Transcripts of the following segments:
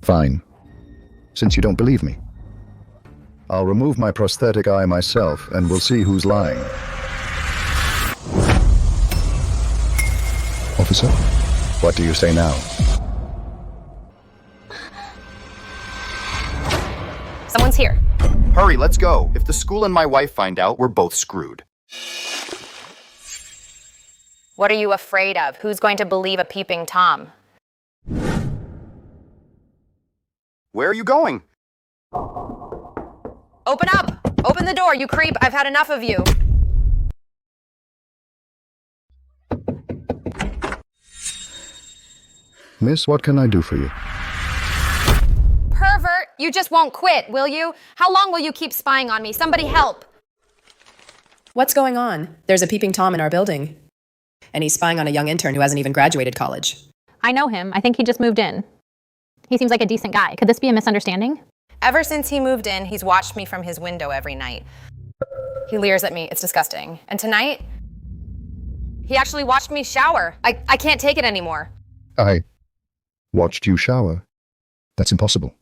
Fine. Since you don't believe me, I'll remove my prosthetic eye myself and we'll see who's lying. Officer, what do you say now? Someone's here. Hurry, let's go. If the school and my wife find out, we're both screwed. What are you afraid of? Who's going to believe a peeping Tom? Where are you going? Open up! Open the door, you creep! I've had enough of you! Miss, what can I do for you? Pervert! You just won't quit, will you? How long will you keep spying on me? Somebody help! What's going on? There's a peeping Tom in our building. And he's spying on a young intern who hasn't even graduated college. I know him. I think he just moved in. He seems like a decent guy. Could this be a misunderstanding? Ever since he moved in, he's watched me from his window every night. He leers at me. It's disgusting. And tonight, he actually watched me shower. I can't take it anymore. I watched you shower. That's impossible.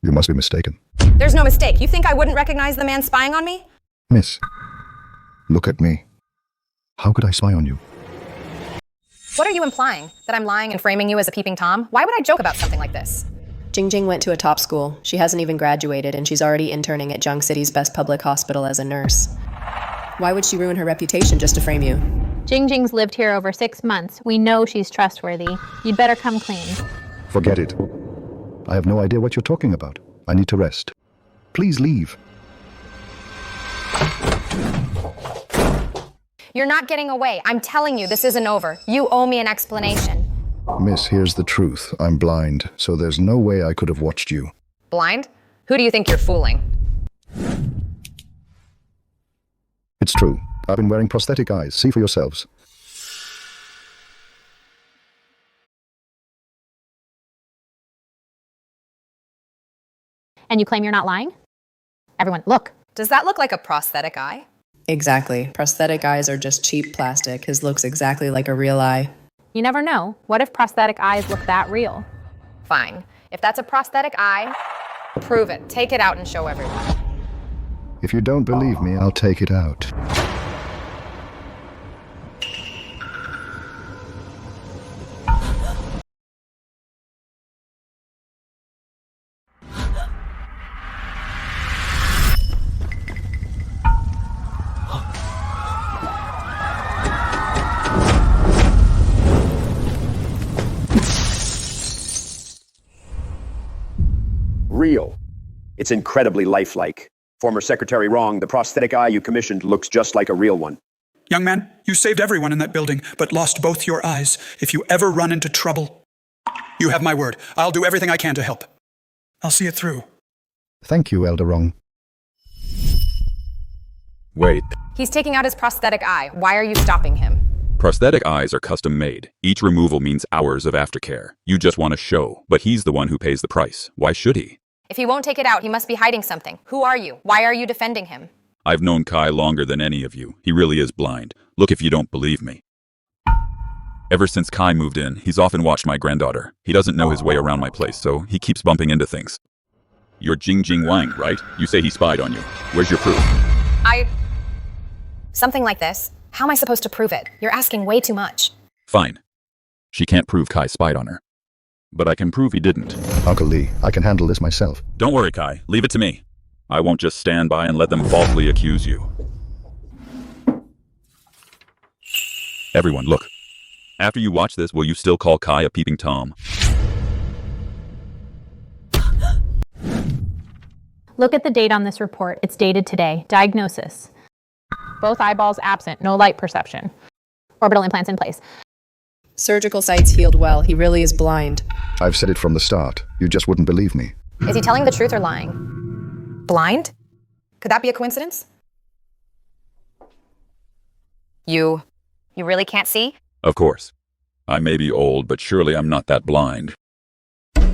You must be mistaken. There's no mistake. You think I wouldn't recognize the man spying on me? Miss, look at me. How could I spy on you? What are you implying? That I'm lying and framing you as a peeping Tom? Why would I joke about something like this? Jing went to a top school. She hasn't even graduated, and she's already interning at Jung City's best public hospital as a nurse. Why would she ruin her reputation just to frame you? Jing's lived here over 6 months. We know she's trustworthy. You'd better come clean. Forget it. I have no idea what you're talking about. I need to rest. Please leave. You're not getting away. I'm telling you, this isn't over. You owe me an explanation. Miss, here's the truth. I'm blind, so there's no way I could have watched you. Blind? Who do you think you're fooling? It's true. I've been wearing prosthetic eyes. See for yourselves. And you claim you're not lying? Everyone, look. Does that look like a prosthetic eye? Exactly. Prosthetic eyes are just cheap plastic. His looks exactly like a real eye. You never know. What if prosthetic eyes look that real? Fine. If that's a prosthetic eye, prove it. Take it out and show everyone. If you don't believe me, I'll take it out. Real. It's incredibly lifelike. Former Secretary Wrong, the prosthetic eye you commissioned looks just like a real one. Young man, you saved everyone in that building, but lost both your eyes. If you ever run into trouble, you have my word. I'll do everything I can to help. I'll see it through. Thank you, Elder Wrong. Wait. He's taking out his prosthetic eye. Why are you stopping him? Prosthetic eyes are custom made. Each removal means hours of aftercare. You just want a show, but he's the one who pays the price. Why should he? If he won't take it out, he must be hiding something. Who are you? Why are you defending him? I've known Kai longer than any of you. He really is blind. Look if you don't believe me. Ever since Kai moved in, he's often watched my granddaughter. He doesn't know his way around my place, so he keeps bumping into things. You're Jing Wang, right? You say he spied on you. Where's your proof? Something like this. How am I supposed to prove it? You're asking way too much. Fine. She can't prove Kai spied on her. But I can prove he didn't. Uncle Lee, I can handle this myself. Don't worry, Kai. Leave it to me. I won't just stand by and let them falsely accuse you. Everyone, look. After you watch this, will you still call Kai a peeping Tom? Look at the date on this report. It's dated today. Diagnosis. Both eyeballs absent, no light perception. Orbital implants in place. Surgical sites healed well. He really is blind. I've said it from the start. You just wouldn't believe me. Is he telling the truth or lying? Blind? Could that be a coincidence? You really can't see? Of course. I may be old, but surely I'm not that blind.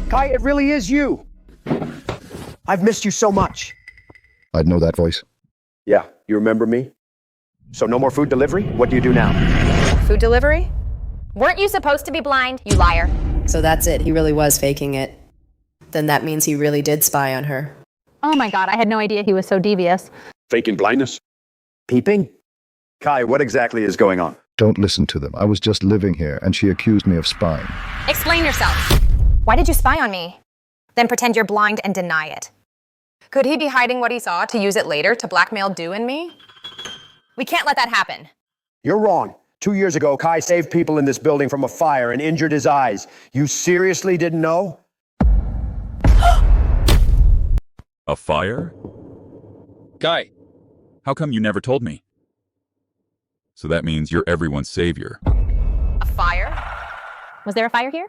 Kai, it really is you! I've missed you so much. I'd know that voice. Yeah, you remember me? So no more food delivery? What do you do now? Food delivery? Weren't you supposed to be blind, you liar? So that's it. He really was faking it. Then that means he really did spy on her. Oh my god, I had no idea he was so devious. Faking blindness? Peeping? Kai, what exactly is going on? Don't listen to them. I was just living here, and she accused me of spying. Explain yourself. Why did you spy on me? Then pretend you're blind and deny it. Could he be hiding what he saw to use it later to blackmail Du and me? We can't let that happen. You're wrong. 2 years ago, Kai saved people in this building from a fire and injured his eyes. You seriously didn't know? A fire? Kai, How come you never told me? So that means you're everyone's savior. A fire? Was there a fire here?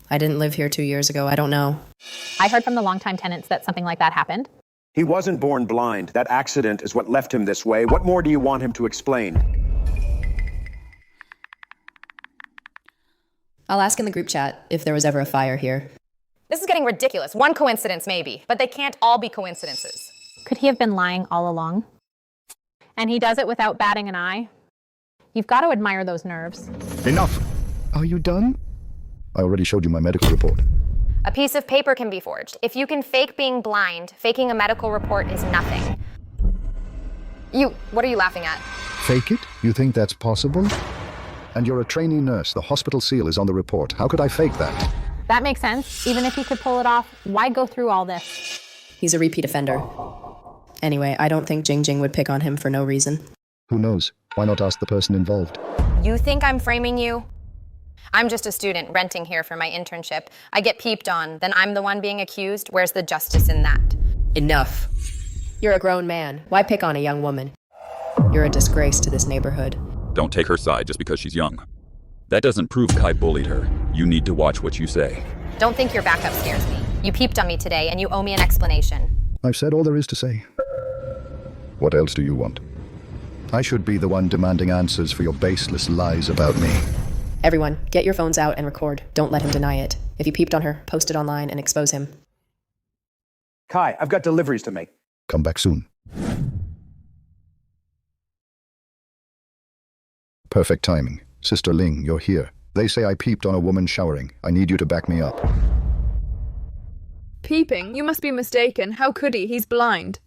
I didn't live here 2 years ago. I don't know. I heard from the longtime tenants that something like that happened. He wasn't born blind. That accident is what left him this way. What more do you want him to explain? I'll ask in the group chat if there was ever a fire here. This is getting ridiculous. One coincidence, maybe, but they can't all be coincidences. Could he have been lying all along? And he does it without batting an eye? You've got to admire those nerves. Enough! Are you done? I already showed you my medical report. A piece of paper can be forged. If you can fake being blind, faking a medical report is nothing. What are you laughing at? Fake it? You think that's possible? And you're a trainee nurse. The hospital seal is on the report. How could I fake that? That makes sense. Even if he could pull it off, why go through all this? He's a repeat offender. Anyway, I don't think Jing Jing would pick on him for no reason. Who knows? Why not ask the person involved? You think I'm framing you? I'm just a student renting here for my internship. I get peeped on, then I'm the one being accused. Where's the justice in that? Enough. You're a grown man. Why pick on a young woman? You're a disgrace to this neighborhood. Don't take her side just because she's young. That doesn't prove Kai bullied her. You need to watch what you say. Don't think your backup scares me. You peeped on me today, and you owe me an explanation. I've said all there is to say. What else do you want? I should be the one demanding answers for your baseless lies about me. Everyone, get your phones out and record. Don't let him deny it. If you peeped on her, post it online and expose him. Kai, I've got deliveries to make. Come back soon. Perfect timing. Sister Ling, you're here. They say I peeped on a woman showering. I need you to back me up. Peeping? You must be mistaken. How could he? He's blind.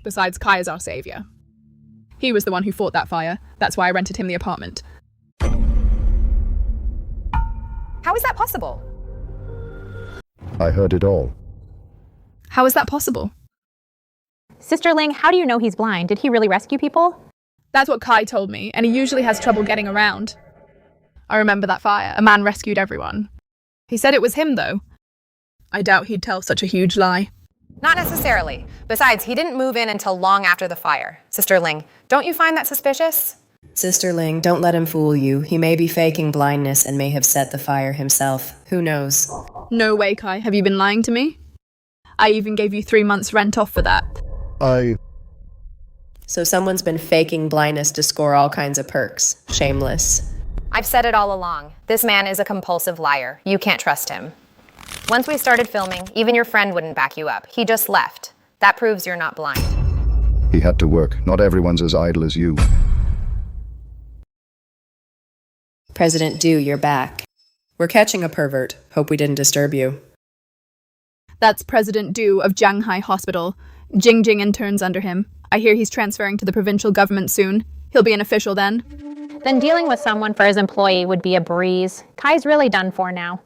Besides, Kai is our savior. He was the one who fought that fire. That's why I rented him the apartment. How is that possible? I heard it all. How is that possible? Sister Ling, how do you know he's blind? Did he really rescue people? That's what Kai told me, and he usually has trouble getting around. I remember that fire. A man rescued everyone. He said it was him, though. I doubt he'd tell such a huge lie. Not necessarily. Besides, he didn't move in until long after the fire. Sister Ling, don't you find that suspicious? Sister Ling, don't let him fool you. He may be faking blindness and may have set the fire himself. Who knows? No way, Kai. Have you been lying to me? I even gave you 3 months rent off for that. So someone's been faking blindness to score all kinds of perks. Shameless. I've said it all along. This man is a compulsive liar. You can't trust him. Once we started filming, even your friend wouldn't back you up. He just left. That proves you're not blind. He had to work. Not everyone's as idle as you. President Du, you're back. We're catching a pervert. Hope we didn't disturb you. That's President Du of Shanghai Hospital. Jing Jing interns under him. I hear he's transferring to the provincial government soon. He'll be an official then. Then dealing with someone for his employee would be a breeze. Kai's really done for now.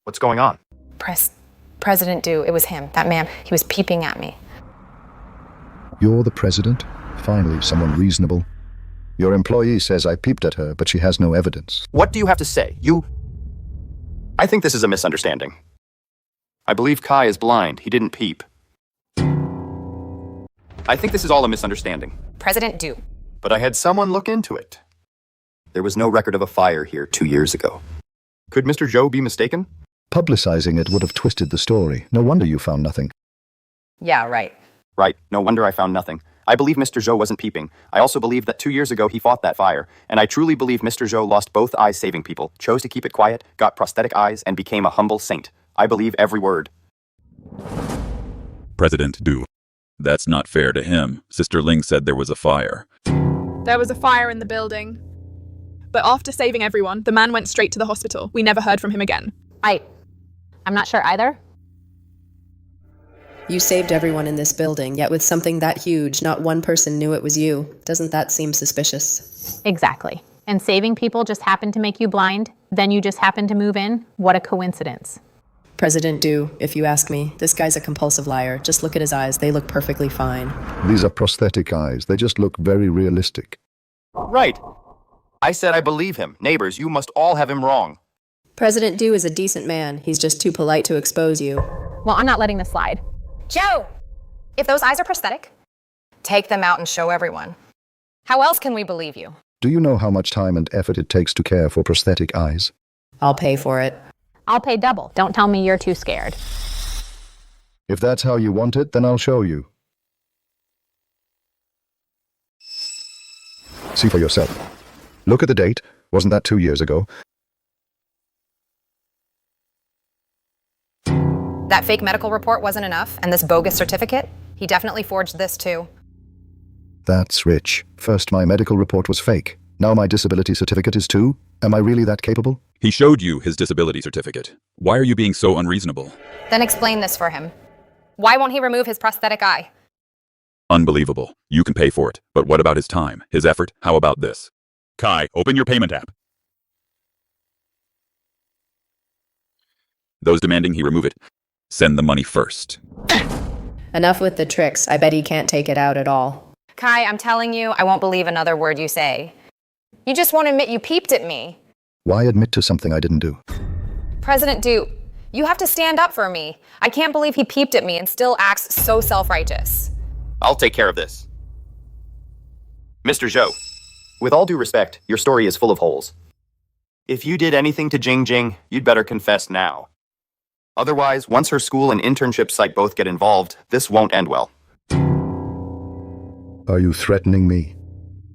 What's going on? President Du, it was him, that man. He was peeping at me. You're the president? Finally, someone reasonable. Your employee says I peeped at her, but she has no evidence. What do you have to say? I think this is a misunderstanding. I believe Kai is blind. He didn't peep. I think this is all a misunderstanding. President Du. But I had someone look into it. There was no record of a fire here 2 years ago. Could Mr. Zhou be mistaken? Publicizing it would have twisted the story. No wonder you found nothing. Yeah, right. Right. No wonder I found nothing. I believe Mr. Zhou wasn't peeping. I also believe that 2 years ago he fought that fire. And I truly believe Mr. Zhou lost both eyes saving people, chose to keep it quiet, got prosthetic eyes, and became a humble saint. I believe every word. President Du. That's not fair to him. Sister Ling said there was a fire. There was a fire in the building. But after saving everyone, the man went straight to the hospital. We never heard from him again. I'm not sure either. You saved everyone in this building, yet with something that huge, not one person knew it was you. Doesn't that seem suspicious? Exactly. And saving people just happened to make you blind, then you just happened to move in? What a coincidence. President Du, if you ask me, this guy's a compulsive liar. Just look at his eyes. They look perfectly fine. These are prosthetic eyes. They just look very realistic. Right. I said I believe him. Neighbors, you must all have him wrong. President Du is a decent man. He's just too polite to expose you. Well, I'm not letting this slide. Joe! If those eyes are prosthetic, take them out and show everyone. How else can we believe you? Do you know how much time and effort it takes to care for prosthetic eyes? I'll pay for it. I'll pay double. Don't tell me you're too scared. If that's how you want it, then I'll show you. See for yourself. Look at the date. Wasn't that 2 years ago? That fake medical report wasn't enough, and this bogus certificate? He definitely forged this too. That's rich. First, my medical report was fake. Now my disability certificate is too? Am I really that capable? He showed you his disability certificate. Why are you being so unreasonable? Then explain this for him. Why won't he remove his prosthetic eye? Unbelievable. You can pay for it. But what about his time, his effort? How about this? Kai, open your payment app. Those demanding he remove it, send the money first. Enough with the tricks. I bet he can't take it out at all. Kai, I'm telling you, I won't believe another word you say. You just won't admit you peeped at me. Why admit to something I didn't do? President Du, you have to stand up for me. I can't believe he peeped at me and still acts so self-righteous. I'll take care of this. Mr. Zhou, with all due respect, your story is full of holes. If you did anything to Jing Jing, you'd better confess now. Otherwise, once her school and internship site both get involved, this won't end well. Are you threatening me?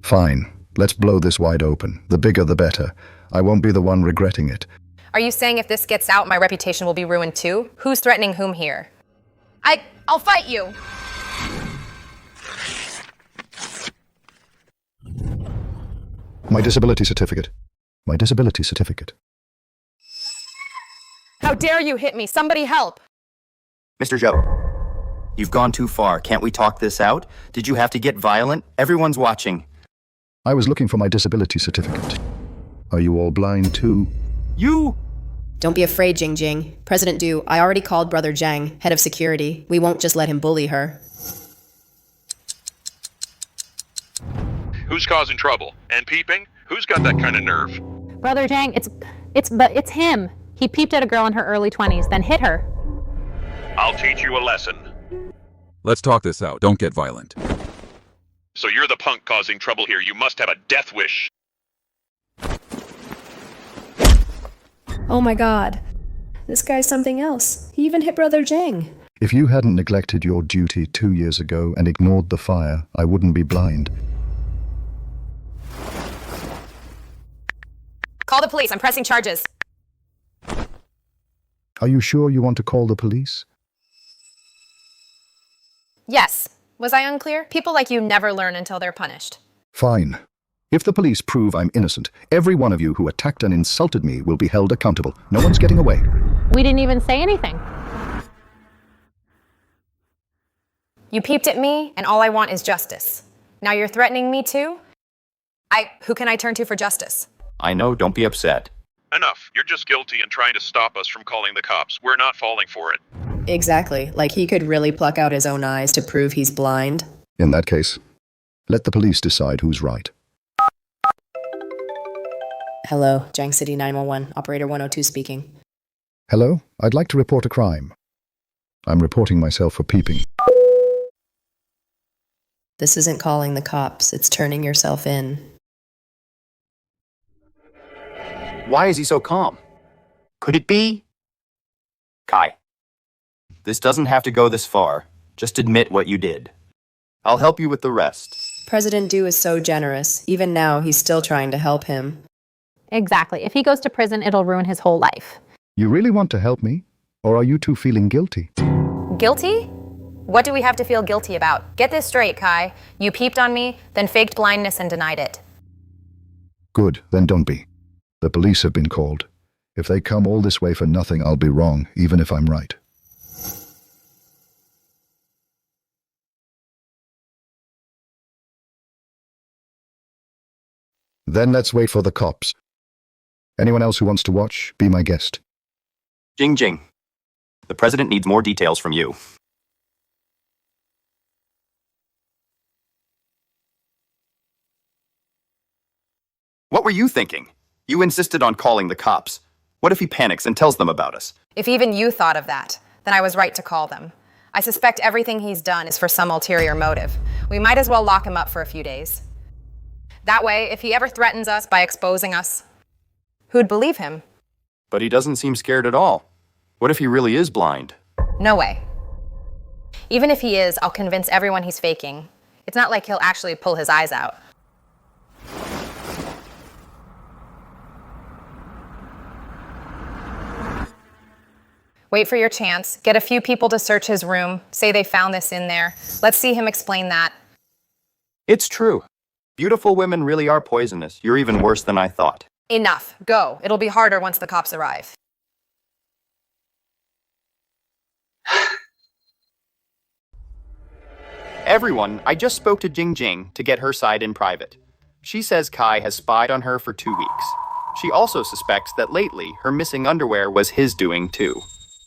Fine. Let's blow this wide open. The bigger the better. I won't be the one regretting it. Are you saying if this gets out, my reputation will be ruined too? Who's threatening whom here? I'll fight you! My disability certificate. My disability certificate. How dare you hit me? Somebody help! Mr. Zhou, you've gone too far. Can't we talk this out? Did you have to get violent? Everyone's watching. I was looking for my disability certificate. Are you all blind too? You! Don't be afraid, Jing Jing. President Du, I already called Brother Zhang, head of security. We won't just let him bully her. Who's causing trouble? And Peeping? Who's got that kind of nerve? Brother Zhang, it's him. He peeped at a girl in her early 20s, then hit her. I'll teach you a lesson. Let's talk this out. Don't get violent. So you're the punk causing trouble here. You must have a death wish. Oh my god. This guy's something else. He even hit Brother Zhang. If you hadn't neglected your duty 2 years ago and ignored the fire, I wouldn't be blind. Call the police. I'm pressing charges. Are you sure you want to call the police? Yes. Was I unclear? People like you never learn until they're punished. Fine. If the police prove I'm innocent, every one of you who attacked and insulted me will be held accountable. No one's getting away. We didn't even say anything. You peeped at me, and all I want is justice. Now you're threatening me too? Who can I turn to for justice? I know, don't be upset. Enough. You're just guilty and trying to stop us from calling the cops. We're not falling for it. Exactly. Like he could really pluck out his own eyes to prove he's blind. In that case, let the police decide who's right. Hello, Jiang City 911, Operator 102 speaking. Hello? I'd like to report a crime. I'm reporting myself for peeping. This isn't calling the cops, it's turning yourself in. Why is he so calm? Could it be? Kai, this doesn't have to go this far. Just admit what you did. I'll help you with the rest. President Du is so generous. Even now, he's still trying to help him. Exactly. If he goes to prison, it'll ruin his whole life. You really want to help me? Or are you two feeling guilty? Guilty? What do we have to feel guilty about? Get this straight, Kai. You peeped on me, then faked blindness and denied it. Good, then don't be. The police have been called. If they come all this way for nothing, I'll be wrong, even if I'm right. Then let's wait for the cops. Anyone else who wants to watch, be my guest. Jing Jing. The president needs more details from you. What were you thinking? You insisted on calling the cops. What if he panics and tells them about us? If even you thought of that, then I was right to call them. I suspect everything he's done is for some ulterior motive. We might as well lock him up for a few days. That way, if he ever threatens us by exposing us, who'd believe him? But he doesn't seem scared at all. What if he really is blind? No way. Even if he is, I'll convince everyone he's faking. It's not like he'll actually pull his eyes out. Wait for your chance. Get a few people to search his room. Say they found this in there. Let's see him explain that. It's true. Beautiful women really are poisonous. You're even worse than I thought. Enough. Go. It'll be harder once the cops arrive. Everyone, I just spoke to Jing Jing to get her side in private. She says Kai has spied on her for 2 weeks. She also suspects that lately her missing underwear was his doing too.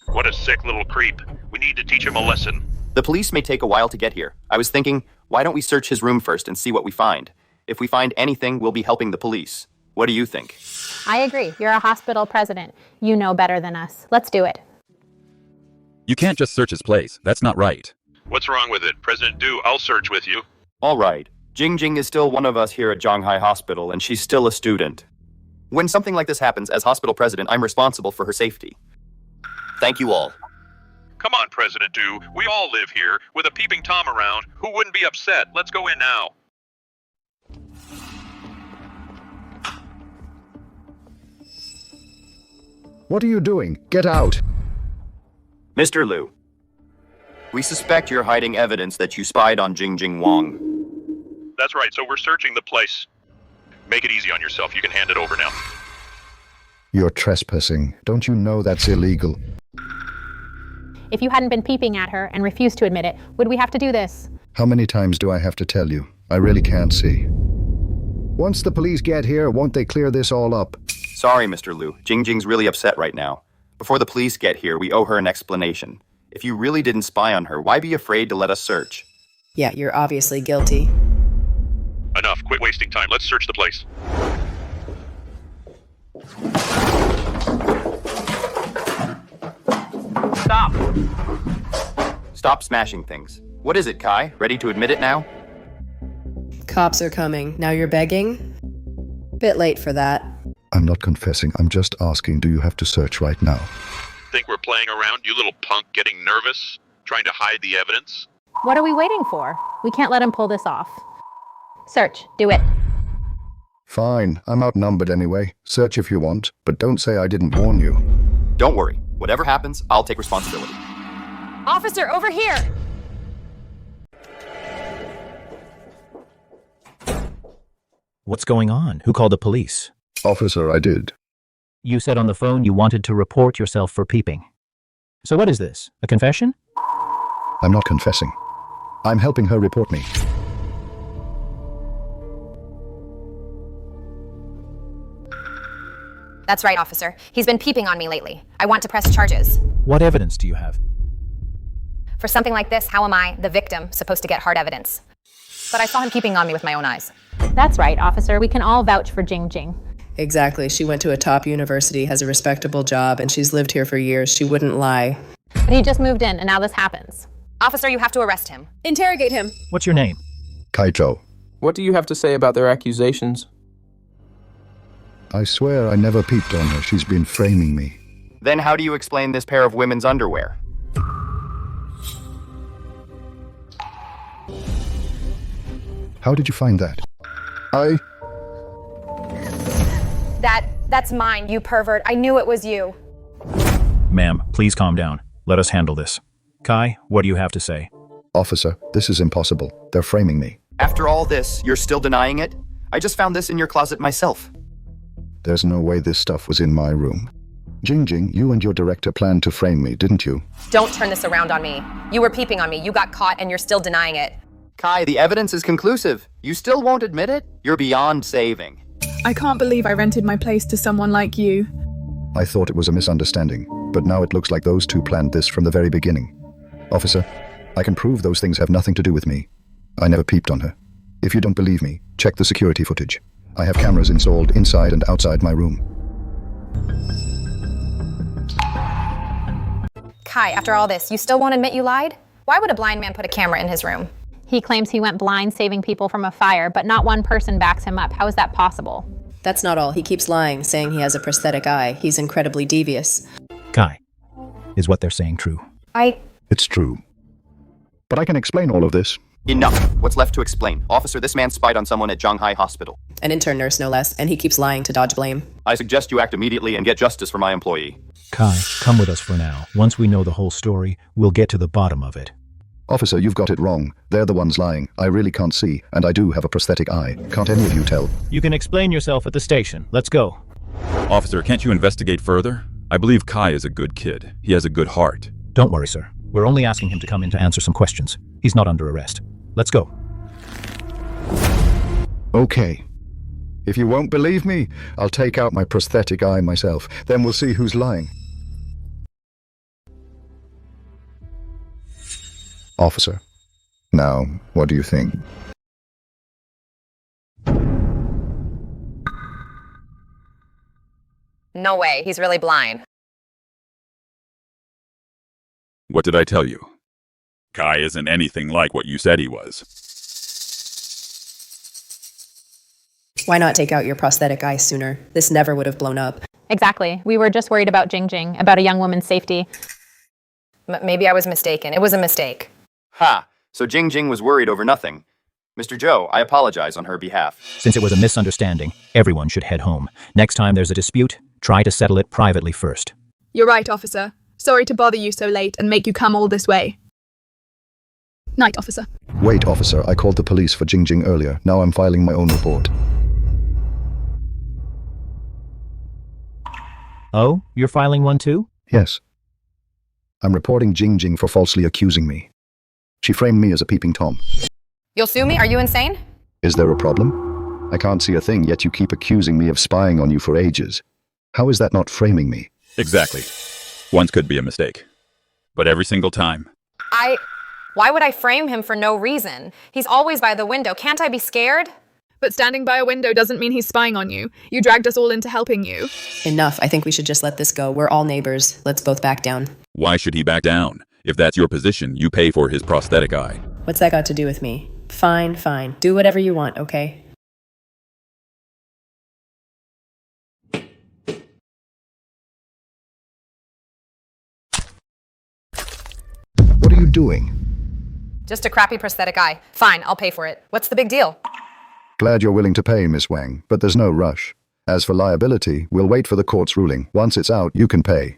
What a sick little creep. We need to teach him a lesson. The police may take a while to get here. I was thinking, why don't we search his room first and see what we find? If we find anything, we'll be helping the police. What do you think? I agree. You're a hospital president. You know better than us. Let's do it. You can't just search his place. That's not right. What's wrong with it? President Du, I'll search with you. All right. Jing Jing is still one of us here at Zhanghai Hospital, and she's still a student. When something like this happens, as hospital president, I'm responsible for her safety. Thank you all. Come on, President Du. We all live here. With a peeping Tom around, who wouldn't be upset? Let's go in now. What are you doing? Get out! Mr. Liu, we suspect you're hiding evidence that you spied on Jing Jing Wang. That's right, so we're searching the place. Make it easy on yourself. You can hand it over now. You're trespassing. Don't you know that's illegal? If you hadn't been peeping at her and refused to admit it, would we have to do this? How many times do I have to tell you? I really can't see. Once the police get here, won't they clear this all up? Sorry, Mr. Liu. Jing Jing's really upset right now. Before the police get here, we owe her an explanation. If you really didn't spy on her, why be afraid to let us search? Yeah, you're obviously guilty. Enough. Quit wasting time. Let's search the place. Stop! Stop smashing things. What is it, Kai? Ready to admit it now? Cops are coming. Now you're begging? Bit late for that. I'm not confessing. I'm just asking, do you have to search right now? Think we're playing around, you little punk, getting nervous? Trying to hide the evidence? What are we waiting for? We can't let him pull this off. Search. Do it. Fine. I'm outnumbered anyway. Search if you want, but don't say I didn't warn you. Don't worry. Whatever happens, I'll take responsibility. Officer, over here! What's going on? Who called the police? Officer, I did. You said on the phone you wanted to report yourself for peeping. So what is this? A confession? I'm not confessing. I'm helping her report me. That's right, officer. He's been peeping on me lately. I want to press charges. What evidence do you have? For something like this, how am I, the victim, supposed to get hard evidence? But I saw him peeping on me with my own eyes. That's right, officer. We can all vouch for Jing Jing. Exactly. She went to a top university, has a respectable job, and she's lived here for years. She wouldn't lie. But he just moved in, and now this happens. Officer, you have to arrest him. Interrogate him. What's your name? Kaito. What do you have to say about their accusations? I swear I never peeped on her. She's been framing me. Then how do you explain this pair of women's underwear? How did you find that? That's mine, you pervert. I knew it was you. Ma'am, please calm down. Let us handle this. Kai, what do you have to say? Officer, this is impossible. They're framing me. After all this, you're still denying it? I just found this in your closet myself. There's no way this stuff was in my room. Jing, you and your director planned to frame me, didn't you? Don't turn this around on me. You were peeping on me. You got caught and you're still denying it. Kai, the evidence is conclusive. You still won't admit it? You're beyond saving. I can't believe I rented my place to someone like you. I thought it was a misunderstanding, but now it looks like those two planned this from the very beginning. Officer, I can prove those things have nothing to do with me. I never peeped on her. If you don't believe me, check the security footage. I have cameras installed inside and outside my room. Kai, after all this, you still won't admit you lied? Why would a blind man put a camera in his room? He claims he went blind saving people from a fire, but not one person backs him up. How is that possible? That's not all. He keeps lying, saying he has a prosthetic eye. He's incredibly devious. Kai, is what they're saying true? It's true. But I can explain all of this. Enough. What's left to explain? Officer, this man spied on someone at Zhanghai Hospital. An intern nurse, no less, and he keeps lying to dodge blame. I suggest you act immediately and get justice for my employee. Kai, come with us for now. Once we know the whole story, we'll get to the bottom of it. Officer, you've got it wrong. They're the ones lying. I really can't see, and I do have a prosthetic eye. Can't any of you tell? You can explain yourself at the station. Let's go. Officer, can't you investigate further? I believe Kai is a good kid. He has a good heart. Don't worry, sir. We're only asking him to come in to answer some questions. He's not under arrest. Let's go. Okay. If you won't believe me, I'll take out my prosthetic eye myself. Then we'll see who's lying. Officer, now, what do you think? No way, he's really blind. What did I tell you? Kai isn't anything like what you said he was. Why not take out your prosthetic eye sooner? This never would have blown up. Exactly. We were just worried about Jing, about a young woman's safety. Maybe I was mistaken. It was a mistake. Ha! So Jing was worried over nothing. Mr. Zhou, I apologize on her behalf. Since it was a misunderstanding, everyone should head home. Next time there's a dispute, try to settle it privately first. You're right, officer. Sorry to bother you so late and make you come all this way. Night, officer. Wait, officer, I called the police for Jing earlier. Now I'm filing my own report. Oh, you're filing one too? Yes. I'm reporting Jing for falsely accusing me. She framed me as a peeping Tom. You'll sue me? Are you insane? Is there a problem? I can't see a thing, yet you keep accusing me of spying on you for ages. How is that not framing me? Exactly. Once could be a mistake. But every single time. Why would I frame him for no reason? He's always by the window. Can't I be scared? But standing by a window doesn't mean he's spying on you. You dragged us all into helping you. Enough. I think we should just let this go. We're all neighbors. Let's both back down. Why should he back down? If that's your position, you pay for his prosthetic eye. What's that got to do with me? Fine. Do whatever you want, okay? What are you doing? Just a crappy prosthetic eye. Fine, I'll pay for it. What's the big deal? Glad you're willing to pay, Miss Wang, but there's no rush. As for liability, we'll wait for the court's ruling. Once it's out, you can pay.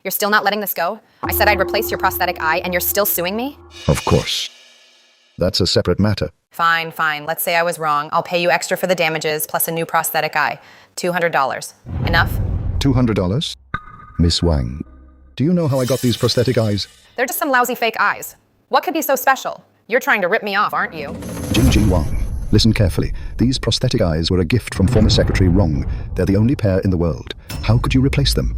You're still not letting this go? I said I'd replace your prosthetic eye, and you're still suing me? Of course. That's a separate matter. Fine. Let's say I was wrong. I'll pay you extra for the damages, plus a new prosthetic eye. $200. Enough? $200? Miss Wang, do you know how I got these prosthetic eyes? They're just some lousy fake eyes. What could be so special? You're trying to rip me off, aren't you? Jing Wang, listen carefully. These prosthetic eyes were a gift from former Secretary Rong. They're the only pair in the world. How could you replace them?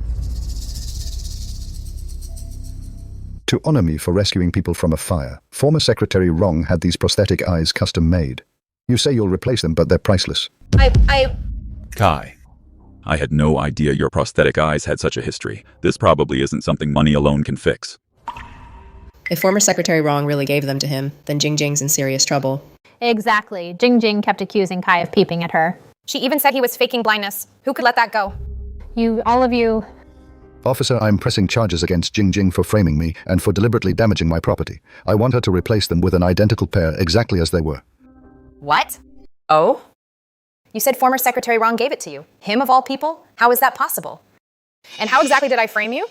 To honor me for rescuing people from a fire, former Secretary Rong had these prosthetic eyes custom made. You say you'll replace them, but they're priceless. Kai, I had no idea your prosthetic eyes had such a history. This probably isn't something money alone can fix. If former Secretary Rong really gave them to him, then Jing's in serious trouble. Exactly. Jing kept accusing Kai of peeping at her. She even said he was faking blindness. Who could let that go? All of you... Officer, I'm pressing charges against Jing for framing me and for deliberately damaging my property. I want her to replace them with an identical pair exactly as they were. What? Oh? You said former Secretary Rong gave it to you. Him of all people? How is that possible? And how exactly did I frame you?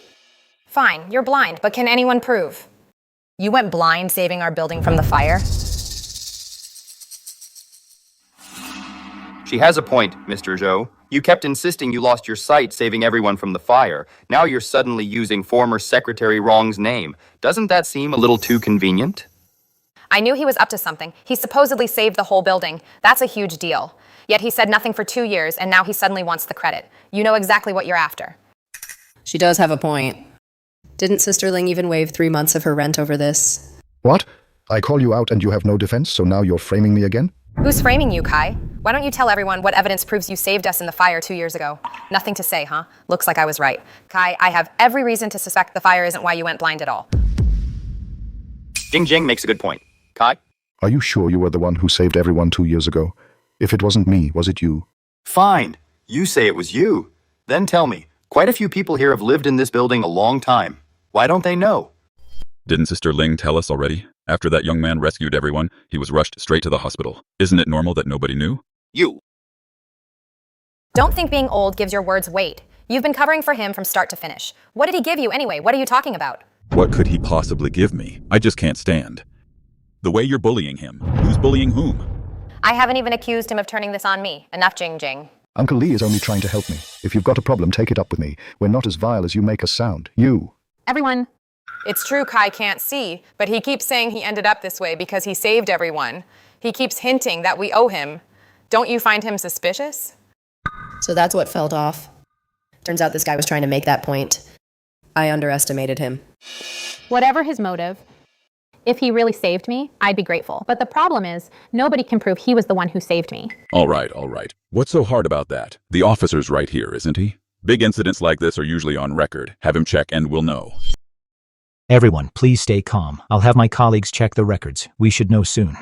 Fine, you're blind, but can anyone prove? You went blind saving our building from the fire? She has a point, Mr. Zhou. You kept insisting you lost your sight saving everyone from the fire. Now you're suddenly using former Secretary Wrong's name. Doesn't that seem a little too convenient? I knew he was up to something. He supposedly saved the whole building. That's a huge deal. Yet he said nothing for 2 years, and now he suddenly wants the credit. You know exactly what you're after. She does have a point. Didn't Sister Ling even waive 3 months of her rent over this? What? I call you out and you have no defense, so now you're framing me again? Who's framing you, Kai? Why don't you tell everyone what evidence proves you saved us in the fire 2 years ago? Nothing to say, huh? Looks like I was right. Kai, I have every reason to suspect the fire isn't why you went blind at all. Jing Jing makes a good point. Kai? Are you sure you were the one who saved everyone 2 years ago? If it wasn't me, was it you? Fine. You say it was you. Then tell me, quite a few people here have lived in this building a long time. Why don't they know? Didn't Sister Ling tell us already? After that young man rescued everyone, he was rushed straight to the hospital. Isn't it normal that nobody knew? You. Don't think being old gives your words weight. You've been covering for him from start to finish. What did he give you anyway? What are you talking about? What could he possibly give me? I just can't stand. The way you're bullying him. Who's bullying whom? I haven't even accused him of turning this on me. Enough, Jing Jing. Uncle Lee is only trying to help me. If you've got a problem, take it up with me. We're not as vile as you make us sound. You. Everyone. It's true Kai can't see, but he keeps saying he ended up this way because he saved everyone. He keeps hinting that we owe him. Don't you find him suspicious? So that's what felt off. Turns out this guy was trying to make that point. I underestimated him. Whatever his motive, if he really saved me, I'd be grateful. But the problem is, nobody can prove he was the one who saved me. All right, all right. What's so hard about that? The officer's right here, isn't he? Big incidents like this are usually on record. Have him check and we'll know. Everyone, please stay calm. I'll have my colleagues check the records. We should know soon.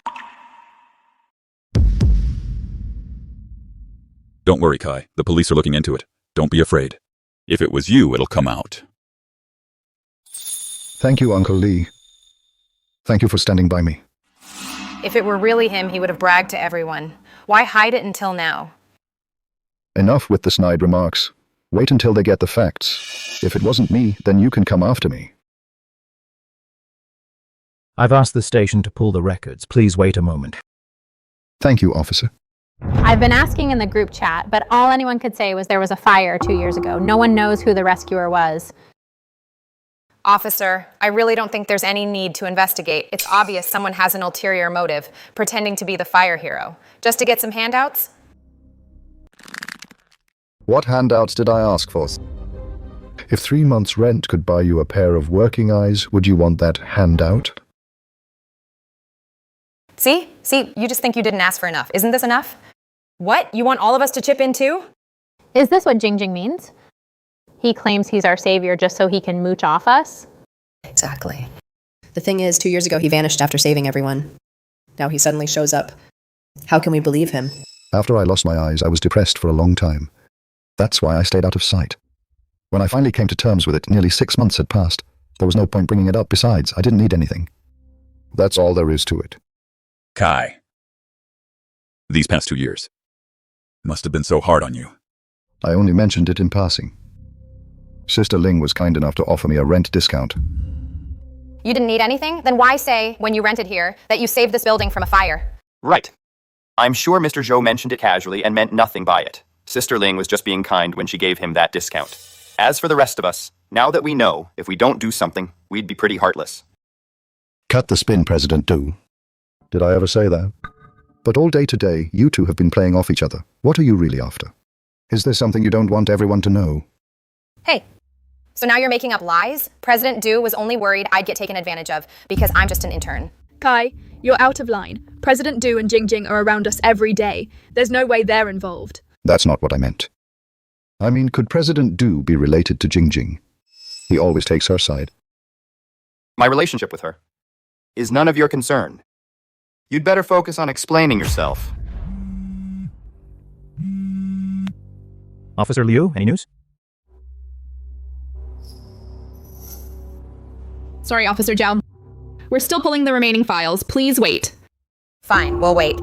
Don't worry, Kai. The police are looking into it. Don't be afraid. If it was you, it'll come out. Thank you, Uncle Lee. Thank you for standing by me. If it were really him, he would have bragged to everyone. Why hide it until now? Enough with the snide remarks. Wait until they get the facts. If it wasn't me, then you can come after me. I've asked the station to pull the records. Please wait a moment. Thank you, officer. I've been asking in the group chat, but all anyone could say was there was a fire 2 years ago. No one knows who the rescuer was. Officer, I really don't think there's any need to investigate. It's obvious someone has an ulterior motive, pretending to be the fire hero. Just to get some handouts? What handouts did I ask for? If 3 months' rent could buy you a pair of working eyes, would you want that handout? See, you just think you didn't ask for enough. Isn't this enough? What? You want all of us to chip in too? Is this what Jing Jing means? He claims he's our savior just so he can mooch off us? Exactly. The thing is, 2 years ago he vanished after saving everyone. Now he suddenly shows up. How can we believe him? After I lost my eyes, I was depressed for a long time. That's why I stayed out of sight. When I finally came to terms with it, nearly 6 months had passed. There was no point bringing it up. Besides, I didn't need anything. That's all there is to it. Kai. These past 2 years must have been so hard on you. I only mentioned it in passing. Sister Ling was kind enough to offer me a rent discount. You didn't need anything? Then why say, when you rented here, that you saved this building from a fire? Right. I'm sure Mr. Zhou mentioned it casually and meant nothing by it. Sister Ling was just being kind when she gave him that discount. As for the rest of us, now that we know, if we don't do something, we'd be pretty heartless. Cut the spin, President Do. Did I ever say that? But all day today, you two have been playing off each other. What are you really after? Is there something you don't want everyone to know? Hey, so now you're making up lies? President Du was only worried I'd get taken advantage of because I'm just an intern. Kai, you're out of line. President Du and Jing Jing are around us every day. There's no way they're involved. That's not what I meant. I mean, could President Du be related to Jing Jing? He always takes her side. My relationship with her is none of your concern. You'd better focus on explaining yourself. Officer Liu, any news? Sorry, Officer Zhao. We're still pulling the remaining files. Please wait. Fine, we'll wait.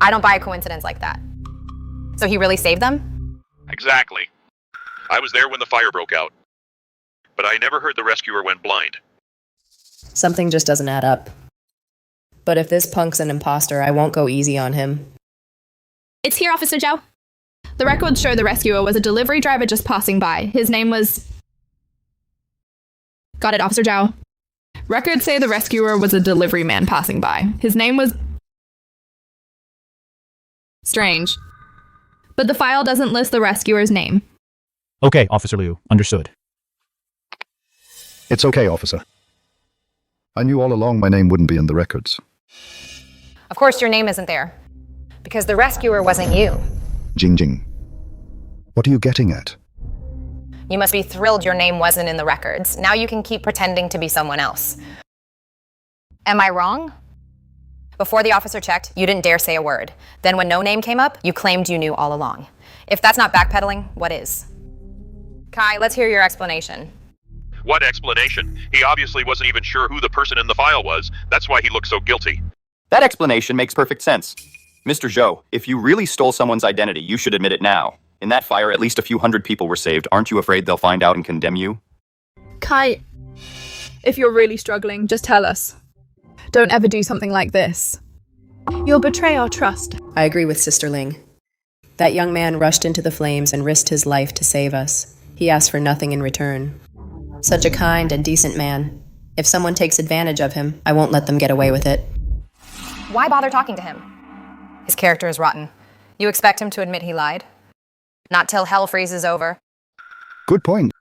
I don't buy a coincidence like that. So he really saved them? Exactly. I was there when the fire broke out. But I never heard the rescuer went blind. Something just doesn't add up. But if this punk's an imposter, I won't go easy on him. It's here, Officer Zhao. The records show the rescuer was a delivery driver just passing by. His name was... Got it, Officer Zhao. Records say the rescuer was a delivery man passing by. His name was... Strange. But the file doesn't list the rescuer's name. Okay, Officer Liu. Understood. It's okay, officer. I knew all along my name wouldn't be in the records. Of course your name isn't there. Because the rescuer wasn't you. Jing Jing. What are you getting at? You must be thrilled your name wasn't in the records. Now you can keep pretending to be someone else. Am I wrong? Before the officer checked, you didn't dare say a word. Then when no name came up, you claimed you knew all along. If that's not backpedaling, what is? Kai, let's hear your explanation. What explanation? He obviously wasn't even sure who the person in the file was. That's why he looked so guilty. That explanation makes perfect sense. Mr. Zhou, if you really stole someone's identity, you should admit it now. In that fire, at least a few hundred people were saved. Aren't you afraid they'll find out and condemn you? Kai, if you're really struggling, just tell us. Don't ever do something like this. You'll betray our trust. I agree with Sister Ling. That young man rushed into the flames and risked his life to save us. He asked for nothing in return. Such a kind and decent man. If someone takes advantage of him, I won't let them get away with it. Why bother talking to him? His character is rotten. You expect him to admit he lied? Not till hell freezes over. Good point.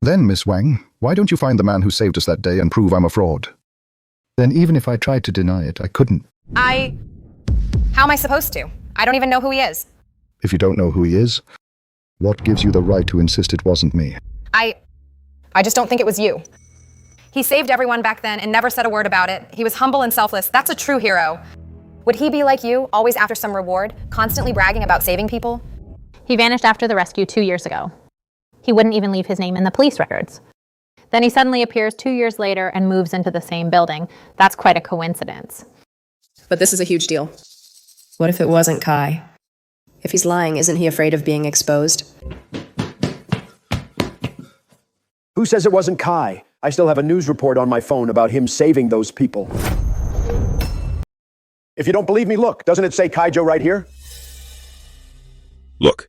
Then, Miss Wang, why don't you find the man who saved us that day and prove I'm a fraud? Then even if I tried to deny it, I couldn't. How am I supposed to? I don't even know who he is. If you don't know who he is, what gives you the right to insist it wasn't me? I just don't think it was you. He saved everyone back then and never said a word about it. He was humble and selfless. That's a true hero. Would he be like you, always after some reward, constantly bragging about saving people? He vanished after the rescue 2 years ago. He wouldn't even leave his name in the police records. Then he suddenly appears 2 years later and moves into the same building. That's quite a coincidence. But this is a huge deal. What if it wasn't Kai? If he's lying, isn't he afraid of being exposed? Who says it wasn't Kai? I still have a news report on my phone about him saving those people. If you don't believe me, look. Doesn't it say Kaijo right here? Look.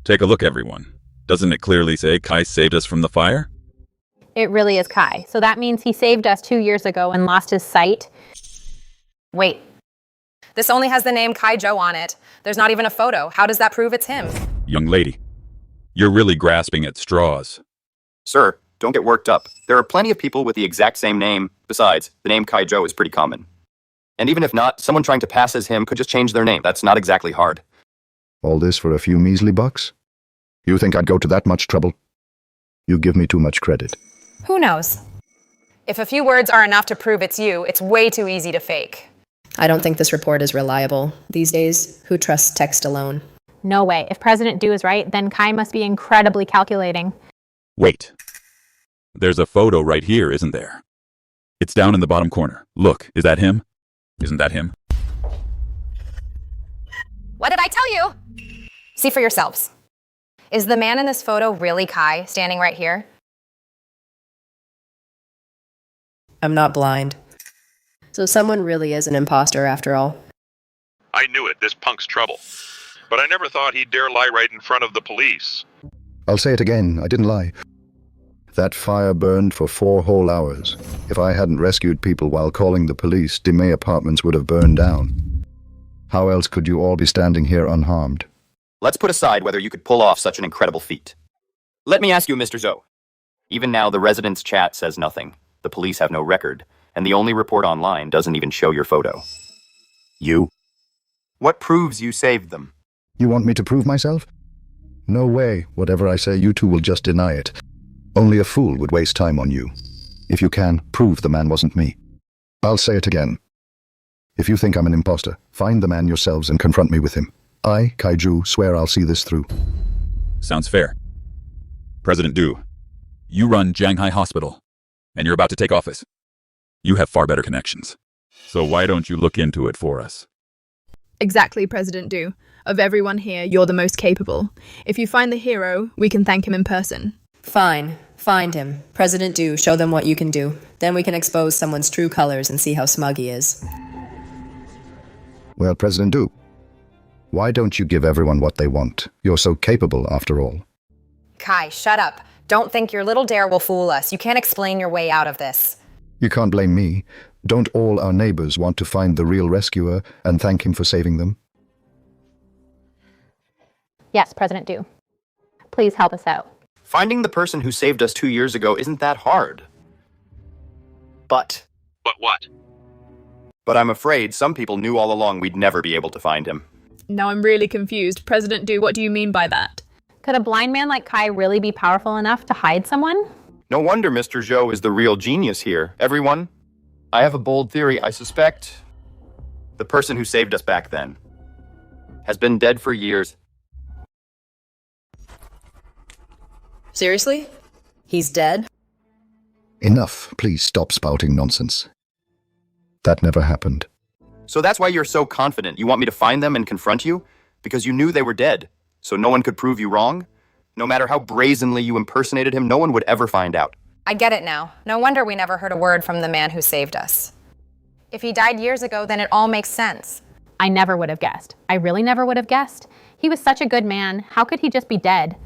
Take a look, everyone. Doesn't it clearly say Kai saved us from the fire? It really is Kai. So that means he saved us 2 years ago and lost his sight. Wait. This only has the name Kai Zhou on it. There's not even a photo. How does that prove it's him? Young lady, you're really grasping at straws. Sir, don't get worked up. There are plenty of people with the exact same name. Besides, the name Kai Zhou is pretty common. And even if not, someone trying to pass as him could just change their name. That's not exactly hard. All this for a few measly bucks? You think I'd go to that much trouble? You give me too much credit. Who knows? If a few words are enough to prove it's you, it's way too easy to fake. I don't think this report is reliable. These days, who trusts text alone? No way. If President Du is right, then Kai must be incredibly calculating. Wait. There's a photo right here, isn't there? It's down in the bottom corner. Look, is that him? Isn't that him? What did I tell you? See for yourselves. Is the man in this photo really Kai, standing right here? I'm not blind. So someone really is an imposter after all. I knew it, this punk's trouble. But I never thought he'd dare lie right in front of the police. I'll say it again, I didn't lie. That fire burned for 4 whole hours. If I hadn't rescued people while calling the police, Dimei apartments would have burned down. How else could you all be standing here unharmed? Let's put aside whether you could pull off such an incredible feat. Let me ask you, Mr. Zhou. Even now, the residents' chat says nothing. The police have no record, and the only report online doesn't even show your photo. You? What proves you saved them? You want me to prove myself? No way. Whatever I say, you two will just deny it. Only a fool would waste time on you. If you can, prove the man wasn't me. I'll say it again. If you think I'm an imposter, find the man yourselves and confront me with him. I, Kaiju, swear I'll see this through. Sounds fair. President Du, you run Shanghai Hospital, and you're about to take office. You have far better connections. So why don't you look into it for us? Exactly, President Du. Of everyone here, you're the most capable. If you find the hero, we can thank him in person. Fine. Find him. President Du, show them what you can do. Then we can expose someone's true colors and see how smug he is. Well, President Du, Why don't you give everyone what they want? You're so capable, after all. Kai, shut up. Don't think your little dare will fool us. You can't explain your way out of this. You can't blame me. Don't all our neighbors want to find the real rescuer and thank him for saving them? Yes, President Du. Please help us out. Finding the person who saved us 2 years ago isn't that hard. But what? But I'm afraid some people knew all along we'd never be able to find him. Now I'm really confused. President Du, what do you mean by that? Could a blind man like Kai really be powerful enough to hide someone? No wonder Mr. Zhou is the real genius here. Everyone, I have a bold theory. I suspect the person who saved us back then has been dead for years. Seriously? He's dead? Enough. Please stop spouting nonsense. That never happened. So that's why you're so confident. You want me to find them and confront you? Because you knew they were dead, so no one could prove you wrong? No matter how brazenly you impersonated him, no one would ever find out. I get it now. No wonder we never heard a word from the man who saved us. If he died years ago, then it all makes sense. I never would have guessed. I really never would have guessed. He was such a good man. How could he just be dead?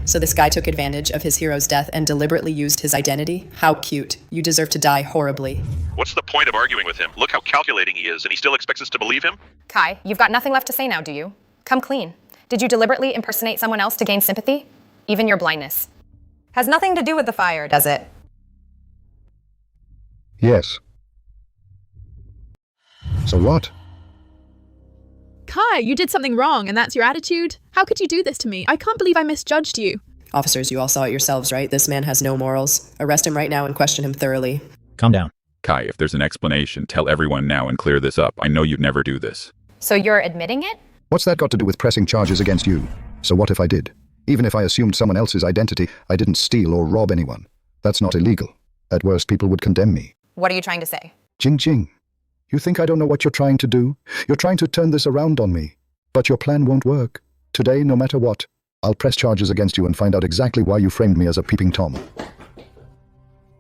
So this guy took advantage of his hero's death and deliberately used his identity? How cute. You deserve to die horribly. What's the point of arguing with him? Look how calculating he is, and he still expects us to believe him? Kai, you've got nothing left to say now, do you? Come clean. Did you deliberately impersonate someone else to gain sympathy? Even your blindness. Has nothing to do with the fire, does it? Yes. So what? Kai, you did something wrong, and that's your attitude? How could you do this to me? I can't believe I misjudged you. Officers, you all saw it yourselves, right? This man has no morals. Arrest him right now and question him thoroughly. Calm down. Kai, if there's an explanation, tell everyone now and clear this up. I know you'd never do this. So you're admitting it? What's that got to do with pressing charges against you? So what if I did? Even if I assumed someone else's identity, I didn't steal or rob anyone. That's not illegal. At worst, people would condemn me. What are you trying to say? Jing Jing. You think I don't know what you're trying to do? You're trying to turn this around on me. But your plan won't work. Today, no matter what, I'll press charges against you and find out exactly why you framed me as a peeping Tom.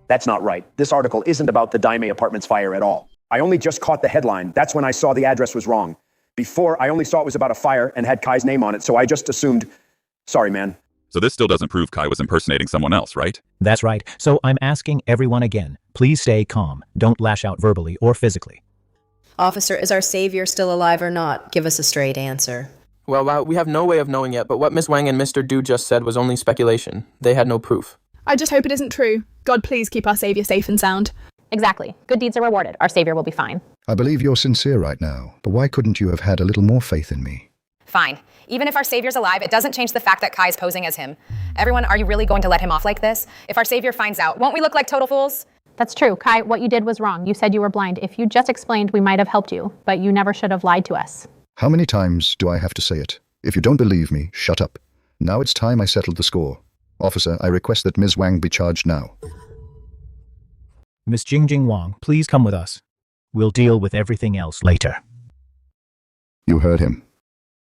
That's not right. This article isn't about the Daime Apartments fire at all. I only just caught the headline. That's when I saw the address was wrong. Before, I only saw it was about a fire and had Kai's name on it, so I just assumed... Sorry, man. So this still doesn't prove Kai was impersonating someone else, right? That's right. So I'm asking everyone again. Please stay calm. Don't lash out verbally or physically. Officer, is our savior still alive or not? Give us a straight answer. Well, we have no way of knowing yet, but what Miss Wang and Mr. Du just said was only speculation. They had no proof. I just hope it isn't true. God, please keep our savior safe and sound. Exactly. Good deeds are rewarded. Our savior will be fine. I believe you're sincere right now, but why couldn't you have had a little more faith in me? Fine. Even if our savior's alive, it doesn't change the fact that Kai's posing as him. Everyone, are you really going to let him off like this? If our savior finds out, won't we look like total fools? That's true. Kai, what you did was wrong. You said you were blind. If you just explained, we might have helped you, but you never should have lied to us. How many times do I have to say it? If you don't believe me, shut up. Now it's time I settled the score. Officer, I request that Ms. Wang be charged now. Miss Jingjing Wang, please come with us. We'll deal with everything else later. You heard him.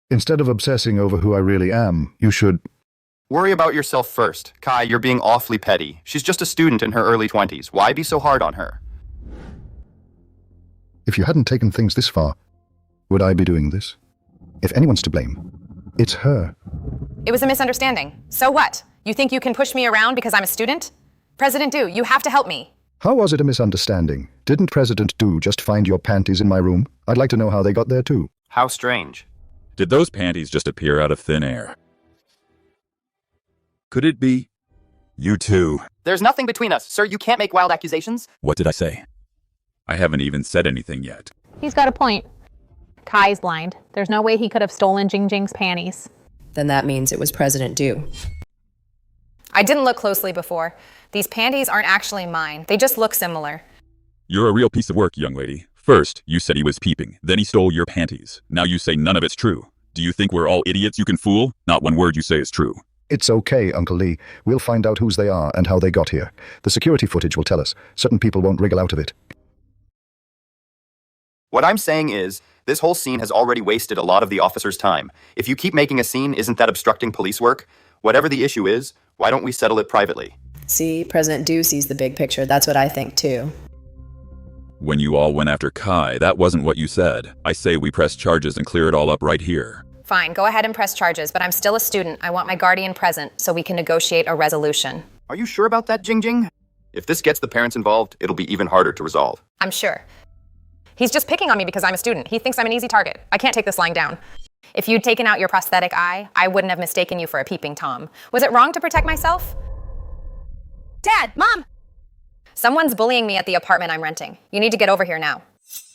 Instead of obsessing over who I really am, you should... Worry about yourself first. Kai, you're being awfully petty. She's just a student in her early 20s. Why be so hard on her? If you hadn't taken things this far, would I be doing this? If anyone's to blame, it's her. It was a misunderstanding. So what? You think you can push me around because I'm a student? President Du, you have to help me. How was it a misunderstanding? Didn't President Du just find your panties in my room? I'd like to know how they got there too. How strange. Did those panties just appear out of thin air? Could it be you two? There's nothing between us. Sir, you can't make wild accusations. What did I say? I haven't even said anything yet. He's got a point. Kai's blind. There's no way he could have stolen Jingjing's panties. Then that means it was President Du. I didn't look closely before. These panties aren't actually mine. They just look similar. You're a real piece of work, young lady. First, you said he was peeping. Then he stole your panties. Now you say none of it's true. Do you think we're all idiots you can fool? Not one word you say is true. It's okay, Uncle Lee. We'll find out whose they are and how they got here. The security footage will tell us. Certain people won't wriggle out of it. What I'm saying is, this whole scene has already wasted a lot of the officer's time. If you keep making a scene, isn't that obstructing police work? Whatever the issue is, why don't we settle it privately? See, President Du sees the big picture. That's what I think too. When you all went after Kai, that wasn't what you said. I say we press charges and clear it all up right here. Fine, go ahead and press charges, but I'm still a student. I want my guardian present so we can negotiate a resolution. Are you sure about that, Jing Jing? If this gets the parents involved, it'll be even harder to resolve. I'm sure. He's just picking on me because I'm a student. He thinks I'm an easy target. I can't take this lying down. If you'd taken out your prosthetic eye, I wouldn't have mistaken you for a peeping Tom. Was it wrong to protect myself? Dad! Mom! Someone's bullying me at the apartment I'm renting. You need to get over here now.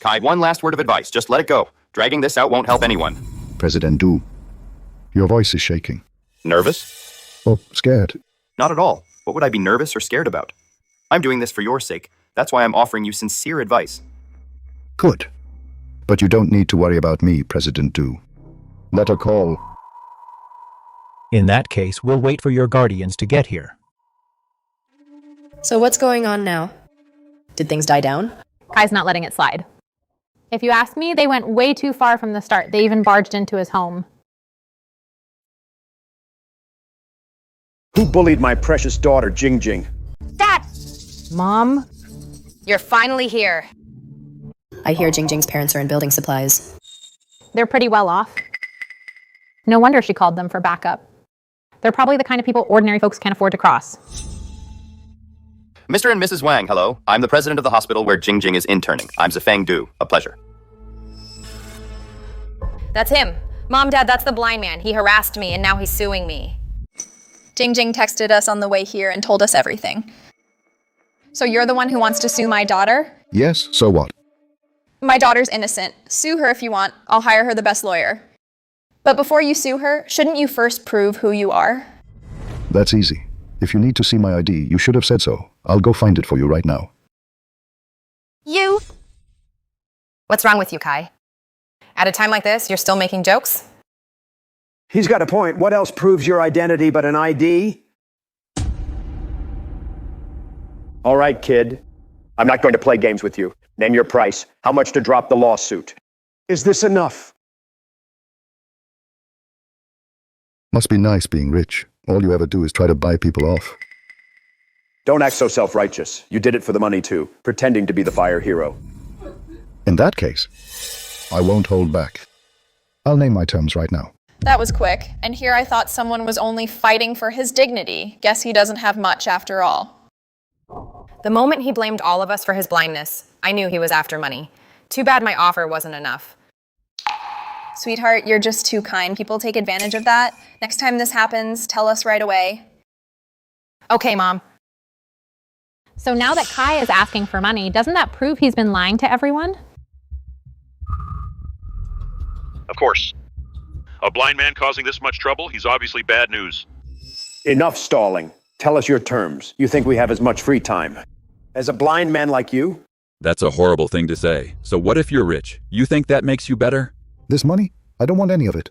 Kai, one last word of advice. Just let it go. Dragging this out won't help anyone. President Du, your voice is shaking. Nervous? Oh, scared. Not at all. What would I be nervous or scared about? I'm doing this for your sake. That's why I'm offering you sincere advice. Good. But you don't need to worry about me, President Du. Let her call. In that case, we'll wait for your guardians to get here. So what's going on now? Did things die down? Kai's not letting it slide. If you ask me, they went way too far from the start. They even barged into his home. Who bullied my precious daughter, Jing Jing? Dad! Mom? You're finally here. I hear Jing Jing's parents are in building supplies. They're pretty well off. No wonder she called them for backup. They're probably the kind of people ordinary folks can't afford to cross. Mr. and Mrs. Wang, hello. I'm the president of the hospital where Jing Jing is interning. I'm Zifeng Du. A pleasure. That's him. Mom, Dad, that's the blind man. He harassed me and now he's suing me. Jing Jing texted us on the way here and told us everything. So you're the one who wants to sue my daughter? Yes, so what? My daughter's innocent. Sue her if you want. I'll hire her the best lawyer. But before you sue her, shouldn't you first prove who you are? That's easy. If you need to see my ID, you should have said so. I'll go find it for you right now. You? What's wrong with you, Kai? At a time like this, you're still making jokes? He's got a point. What else proves your identity but an ID? All right, kid. I'm not going to play games with you. Name your price. How much to drop the lawsuit? Is this enough? Must be nice being rich. All you ever do is try to buy people off. Don't act so self-righteous. You did it for the money too, pretending to be the fire hero. In that case, I won't hold back. I'll name my terms right now. That was quick. And here I thought someone was only fighting for his dignity. Guess he doesn't have much after all. The moment he blamed all of us for his blindness, I knew he was after money. Too bad my offer wasn't enough. Sweetheart, you're just too kind. People take advantage of that. Next time this happens, tell us right away. Okay, Mom. So now that Kai is asking for money, doesn't that prove he's been lying to everyone? Of course. A blind man causing this much trouble? He's obviously bad news. Enough stalling. Tell us your terms. You think we have as much free time? As a blind man like you? That's a horrible thing to say. So what if you're rich? You think that makes you better? This money? I don't want any of it.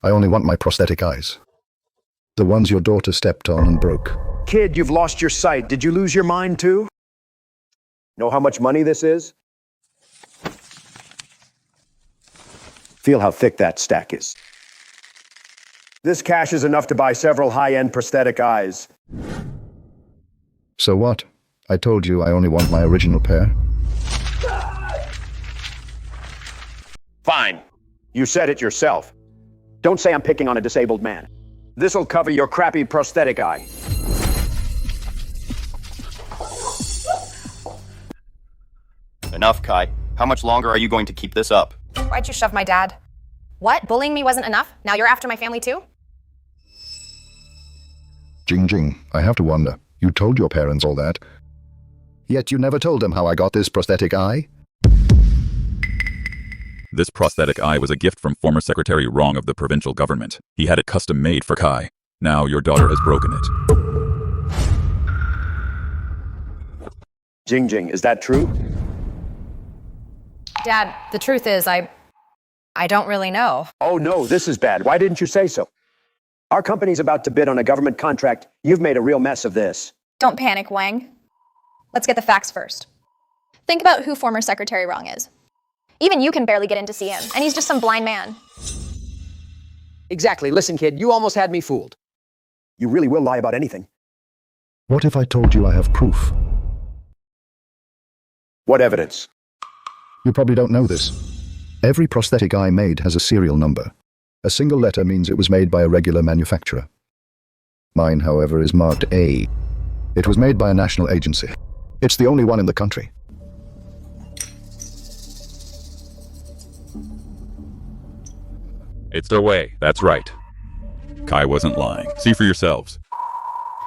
I only want my prosthetic eyes. The ones your daughter stepped on and broke. Kid, you've lost your sight. Did you lose your mind too? Know how much money this is? Feel how thick that stack is. This cash is enough to buy several high-end prosthetic eyes. So what? I told you I only want my original pair. Fine. You said it yourself. Don't say I'm picking on a disabled man. This'll cover your crappy prosthetic eye. Enough, Kai. How much longer are you going to keep this up? Why'd you shove my dad? What? Bullying me wasn't enough? Now you're after my family too? Jing Jing, I have to wonder. You told your parents all that. Yet you never told them how I got this prosthetic eye? This prosthetic eye was a gift from former Secretary Rong of the provincial government. He had it custom made for Kai. Now your daughter has broken it. Jing Jing, is that true? Dad, the truth is, I don't really know. Oh no, this is bad. Why didn't you say so? Our company's about to bid on a government contract. You've made a real mess of this. Don't panic, Wang. Let's get the facts first. Think about who former Secretary Rong is. Even you can barely get in to see him, and he's just some blind man. Exactly. Listen, kid, you almost had me fooled. You really will lie about anything. What if I told you I have proof? What evidence? You probably don't know this. Every prosthetic eye made has a serial number. A single letter means it was made by a regular manufacturer. Mine, however, is marked A. It was made by a national agency. It's the only one in the country. It's their way. That's right. Kai wasn't lying. See for yourselves.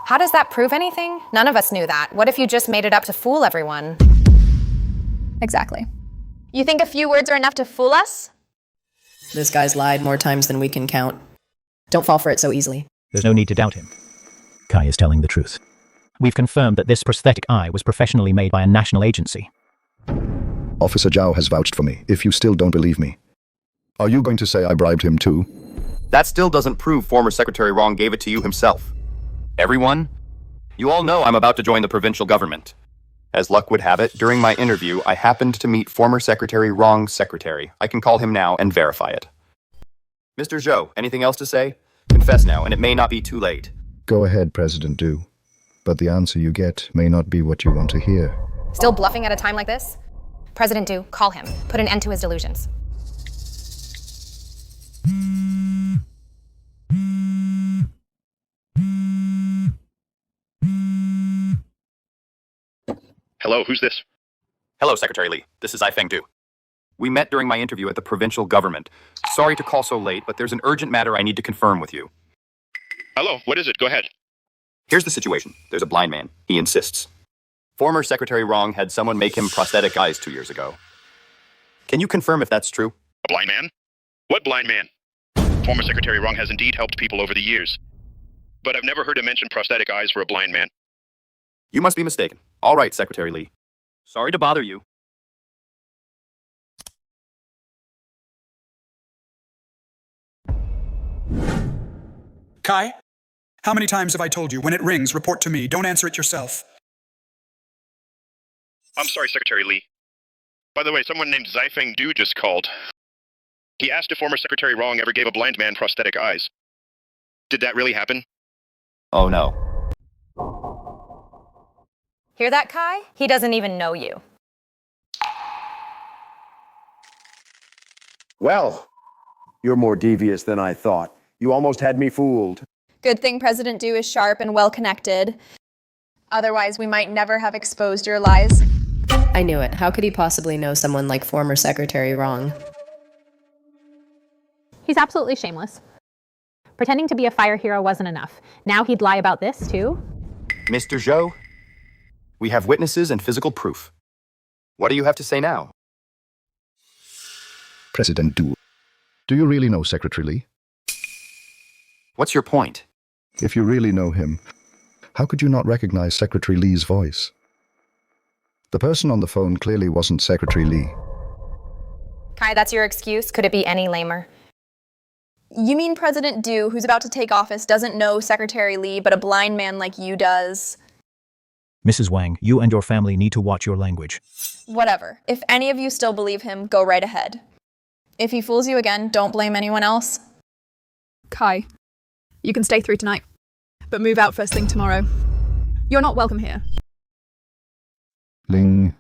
How does that prove anything? None of us knew that. What if you just made it up to fool everyone? Exactly. You think a few words are enough to fool us? This guy's lied more times than we can count. Don't fall for it so easily. There's no need to doubt him. Kai is telling the truth. We've confirmed that this prosthetic eye was professionally made by a national agency. Officer Zhao has vouched for me, if you still don't believe me. Are you going to say I bribed him too? That still doesn't prove former Secretary Wrong gave it to you himself. Everyone, you all know I'm about to join the provincial government. As luck would have it, during my interview, I happened to meet former Secretary Wrong's secretary. I can call him now and verify it. Mr. Zhou, anything else to say? Confess now, and it may not be too late. Go ahead, President Du. But the answer you get may not be what you want to hear. Still bluffing at a time like this? President Du, call him. Put an end to his delusions. Hello, who's this? Hello, Secretary Lee. This is Ifeng Du. We met during my interview at the provincial government. Sorry to call so late, but there's an urgent matter I need to confirm with you. Hello, what is it? Go ahead. Here's the situation. There's a blind man. He insists. Former Secretary Wrong had someone make him prosthetic eyes 2 years ago. Can you confirm if that's true? A blind man? What blind man? Former Secretary Wrong has indeed helped people over the years. But I've never heard him mention prosthetic eyes for a blind man. You must be mistaken. All right, Secretary Lee. Sorry to bother you. Kai, how many times have I told you, when it rings, report to me. Don't answer it yourself. I'm sorry, Secretary Lee. By the way, someone named Zifeng Du just called. He asked if former Secretary Wrong ever gave a blind man prosthetic eyes. Did that really happen? Oh no. Hear that, Kai? He doesn't even know you. Well, you're more devious than I thought. You almost had me fooled. Good thing President Du is sharp and well-connected. Otherwise, we might never have exposed your lies. I knew it. How could he possibly know someone like former Secretary Wrong? He's absolutely shameless. Pretending to be a fire hero wasn't enough. Now he'd lie about this, too? Mr. Zhou, we have witnesses and physical proof. What do you have to say now? President Du, do you really know Secretary Lee? What's your point? If you really know him, how could you not recognize Secretary Lee's voice? The person on the phone clearly wasn't Secretary Lee. Kai, that's your excuse? Could it be any lamer? You mean President Du, who's about to take office, doesn't know Secretary Lee, but a blind man like you does? Mrs. Wang, you and your family need to watch your language. Whatever. If any of you still believe him, go right ahead. If he fools you again, don't blame anyone else. Kai, you can stay through tonight, but move out first thing tomorrow. You're not welcome here. Ling,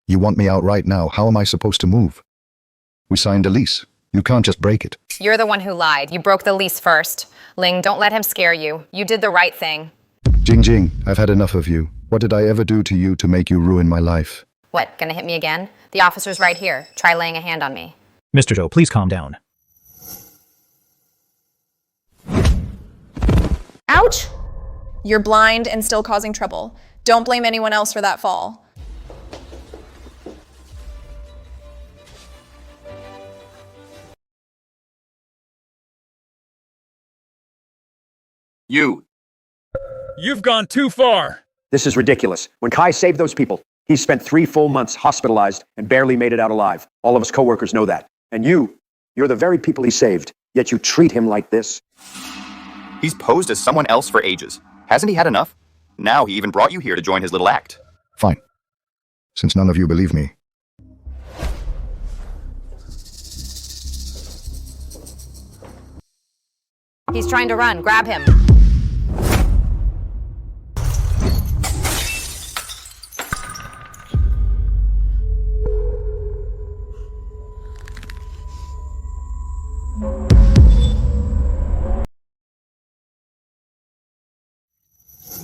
you want me out right now. How am I supposed to move? We signed a lease. You can't just break it. You're the one who lied. You broke the lease first. Ling, don't let him scare you. You did the right thing. Jing Jing, I've had enough of you. What did I ever do to you to make you ruin my life? What, gonna hit me again? The officer's right here. Try laying a hand on me. Mr. Zhou, please calm down. Ouch! You're blind and still causing trouble. Don't blame anyone else for that fall. You've gone too far. This is ridiculous. When Kai saved those people, he spent 3 full months hospitalized and barely made it out alive. All of us coworkers know that. And you're the very people he saved, yet you treat him like this. He's posed as someone else for ages. Hasn't he had enough? Now he even brought you here to join his little act. Fine. Since none of you believe me. He's trying to run. Grab him.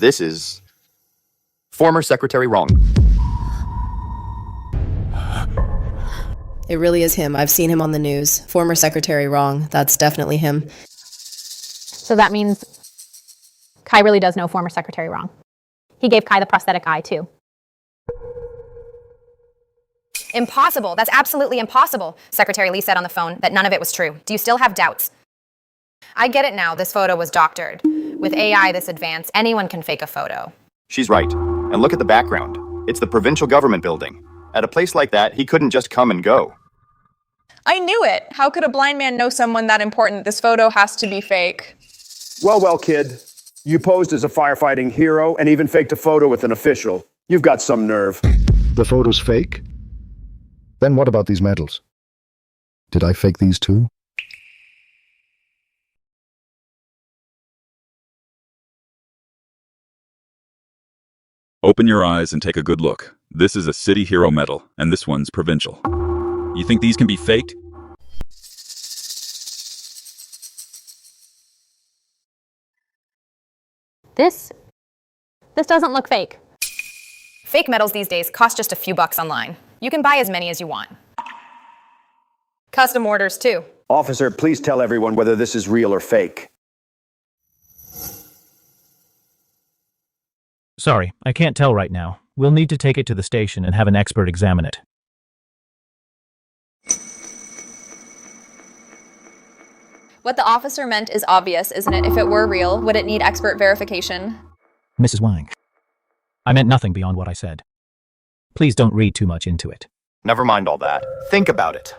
This is former Secretary Wrong. It really is him. I've seen him on the news. Former Secretary Wrong. That's definitely him. So that means Kai really does know former Secretary Wrong. He gave Kai the prosthetic eye, too. Impossible. That's absolutely impossible. Secretary Lee said on the phone that none of it was true. Do you still have doubts? I get it now. This photo was doctored. With AI this advanced, anyone can fake a photo. She's right. And look at the background. It's the provincial government building. At a place like that, he couldn't just come and go. I knew it. How could a blind man know someone that important? This photo has to be fake. Well, kid. You posed as a firefighting hero and even faked a photo with an official. You've got some nerve. The photo's fake? Then what about these medals? Did I fake these too? Open your eyes and take a good look. This is a city hero medal, and this one's provincial. You think these can be faked? This doesn't look fake. Fake medals these days cost just a few bucks online. You can buy as many as you want. Custom orders, too. Officer, please tell everyone whether this is real or fake. Sorry, I can't tell right now. We'll need to take it to the station and have an expert examine it. What the officer meant is obvious, isn't it? If it were real, would it need expert verification? Mrs. Wang, I meant nothing beyond what I said. Please don't read too much into it. Never mind all that. Think about it.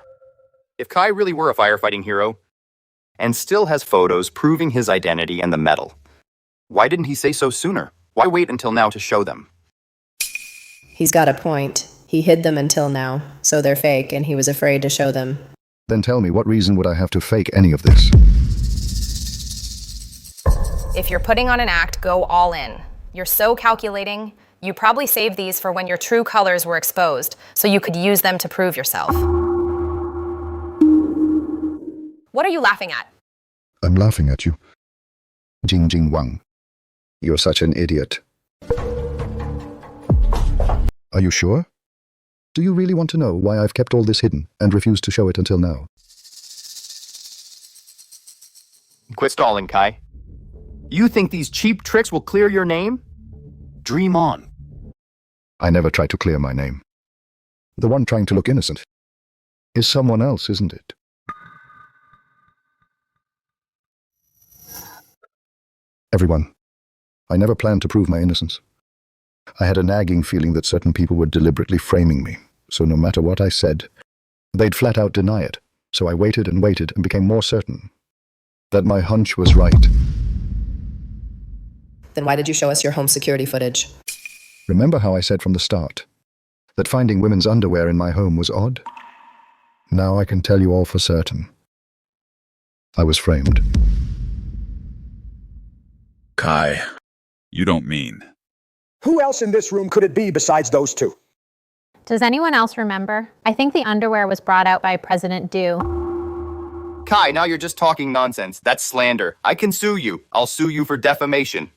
If Kai really were a firefighting hero, and still has photos proving his identity and the medal, why didn't he say so sooner? Why wait until now to show them? He's got a point. He hid them until now, so they're fake, and he was afraid to show them. Then tell me, what reason would I have to fake any of this? If you're putting on an act, go all in. You're so calculating. You probably saved these for when your true colors were exposed, so you could use them to prove yourself. What are you laughing at? I'm laughing at you. Jing Wang. You're such an idiot. Are you sure? Do you really want to know why I've kept all this hidden and refused to show it until now? Quit stalling, Kai. You think these cheap tricks will clear your name? Dream on. I never tried to clear my name. The one trying to look innocent is someone else, isn't it? Everyone, I never planned to prove my innocence. I had a nagging feeling that certain people were deliberately framing me, so no matter what I said, they'd flat out deny it. So I waited and waited and became more certain that my hunch was right. Then why did you show us your home security footage? Remember how I said from the start that finding women's underwear in my home was odd? Now I can tell you all for certain. I was framed. Kai, you don't mean... Who else in this room could it be besides those two? Does anyone else remember? I think the underwear was brought out by President Du. Kai, now you're just talking nonsense. That's slander. I can sue you. I'll sue you for defamation.